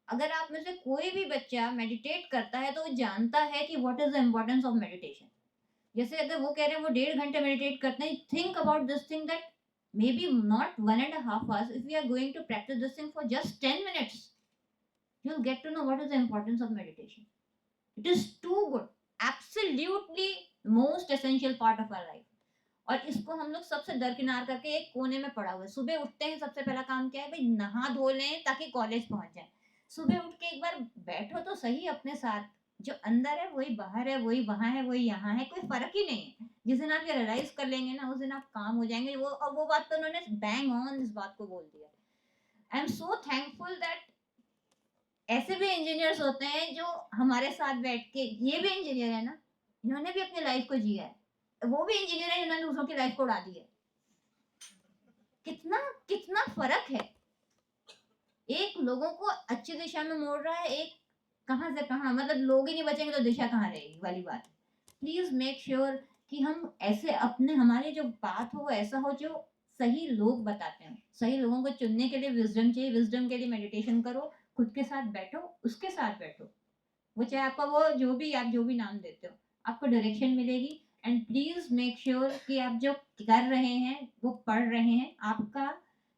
अगर आप में से कोई भी बच्चा मेडिटेट करता है तो वो जानता है कि what is the importance of meditation. जैसे अगर वो कह रहे हैं वो 1.5 घंटे मेडिटेट करते हैं, think about this thing that may be not 1.5 hours, if we are going to practice this thing for just 10 minutes, you'll get to know what is the importance of meditation. It is too good, absolutely most essential part of our life। और इसको हम लोग सबसे दरकिनार करके एक कोने में पड़ा हुआ है। सुबह उठते हैं, सबसे पहला काम क्या है भाई, नहा धो लें ताकि कॉलेज पहुंच जाए। सुबह उठ के एक बार बैठो तो सही अपने साथ, जो अंदर है वही बाहर है, वही वहां है, वही यहाँ है, कोई फर्क ही नहीं है। जिस दिन आप ये रियलाइज कर लेंगे ना, उस दिन आप काम हो जाएंगे। वो और वो बात तो उन्होंने बैंग ऑन इस बात को बोल दिया। I am so thankful that ऐसे भी इंजीनियर्स होते हैं जो हमारे साथ बैठ के, ये भी इंजीनियर है ना, इन्होंने भी अपनी लाइफ को जिया है, वो भी इंजीनियर है जिन्होंने दूसरों की लाइफ को उड़ा दी है। कितना कितना फर्क है, एक लोगों को अच्छी दिशा में मोड़ रहा है, एक कहाँ से कहाँ, मतलब लोग ही नहीं बचेंगे तो दिशा कहाँ रहेगी वाली बात। प्लीज मेक श्योर कि हम ऐसे अपने, हमारे जो बात हो वो ऐसा हो जो सही लोग बताते हैं। सही लोगों को चुनने के लिए विजडम चाहिए, विजडम के लिए मेडिटेशन करो, खुद के साथ बैठो, उसके साथ बैठो, वो चाहे आपका वो जो भी आप जो भी नाम देते हो, आपको डायरेक्शन मिलेगी। एंड प्लीज मेक श्योर कि आप जो कर रहे हैं वो पढ़ रहे हैं, आपका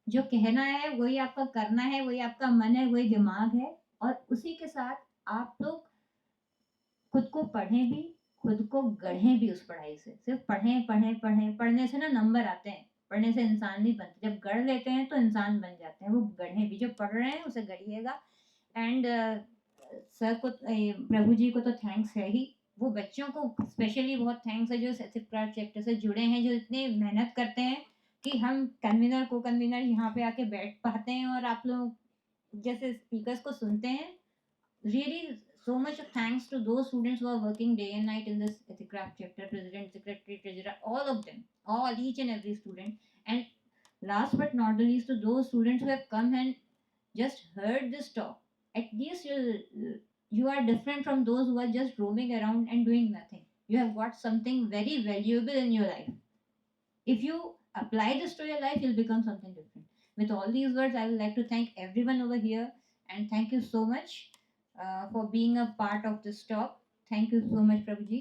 जो कहना है वही आपका करना है, वही आपका मन है, वही दिमाग है, और उसी के साथ आप लोग खुद को पढ़ें भी, खुद को गढ़ें भी उस पढ़ाई से। सिर्फ पढ़ें पढ़ें पढ़ें, पढ़ने से ना नंबर आते हैं, पढ़ने से इंसान नहीं बनते। जब गढ़ लेते हैं तो इंसान बन जाते हैं। वो गढ़ें भी, जो पढ़ रहे हैं उसे गढ़िएगा। एंड सर को, प्रभु जी को तो थैंक्स है ही, वो बच्चों को स्पेशली बहुत थैंक्स है जो एथिक क्राफ्ट चैप्टर से जुड़े हैं, जो इतने मेहनत करते हैं कि हम कन्वीनर को कन्वीनर यहाँ पे आके बैठ पाते हैं और आप लोग जैसे स्पीकर्स को सुनते हैं। Really, so much of thanks to those students who are working day and night in this ethic craft chapter, president, secretary, treasurer, all of them, all, each and every student. And last but not the least, to those students who have come and just heard this talk. At least you are different from those who are just roaming around and doing nothing. You have got something very valuable in your life. If you apply this to your life, you'll become something different. With all these words, I would like to thank everyone over here, and thank you so much for being a part of this talk. Thank you so much, Prabhuji.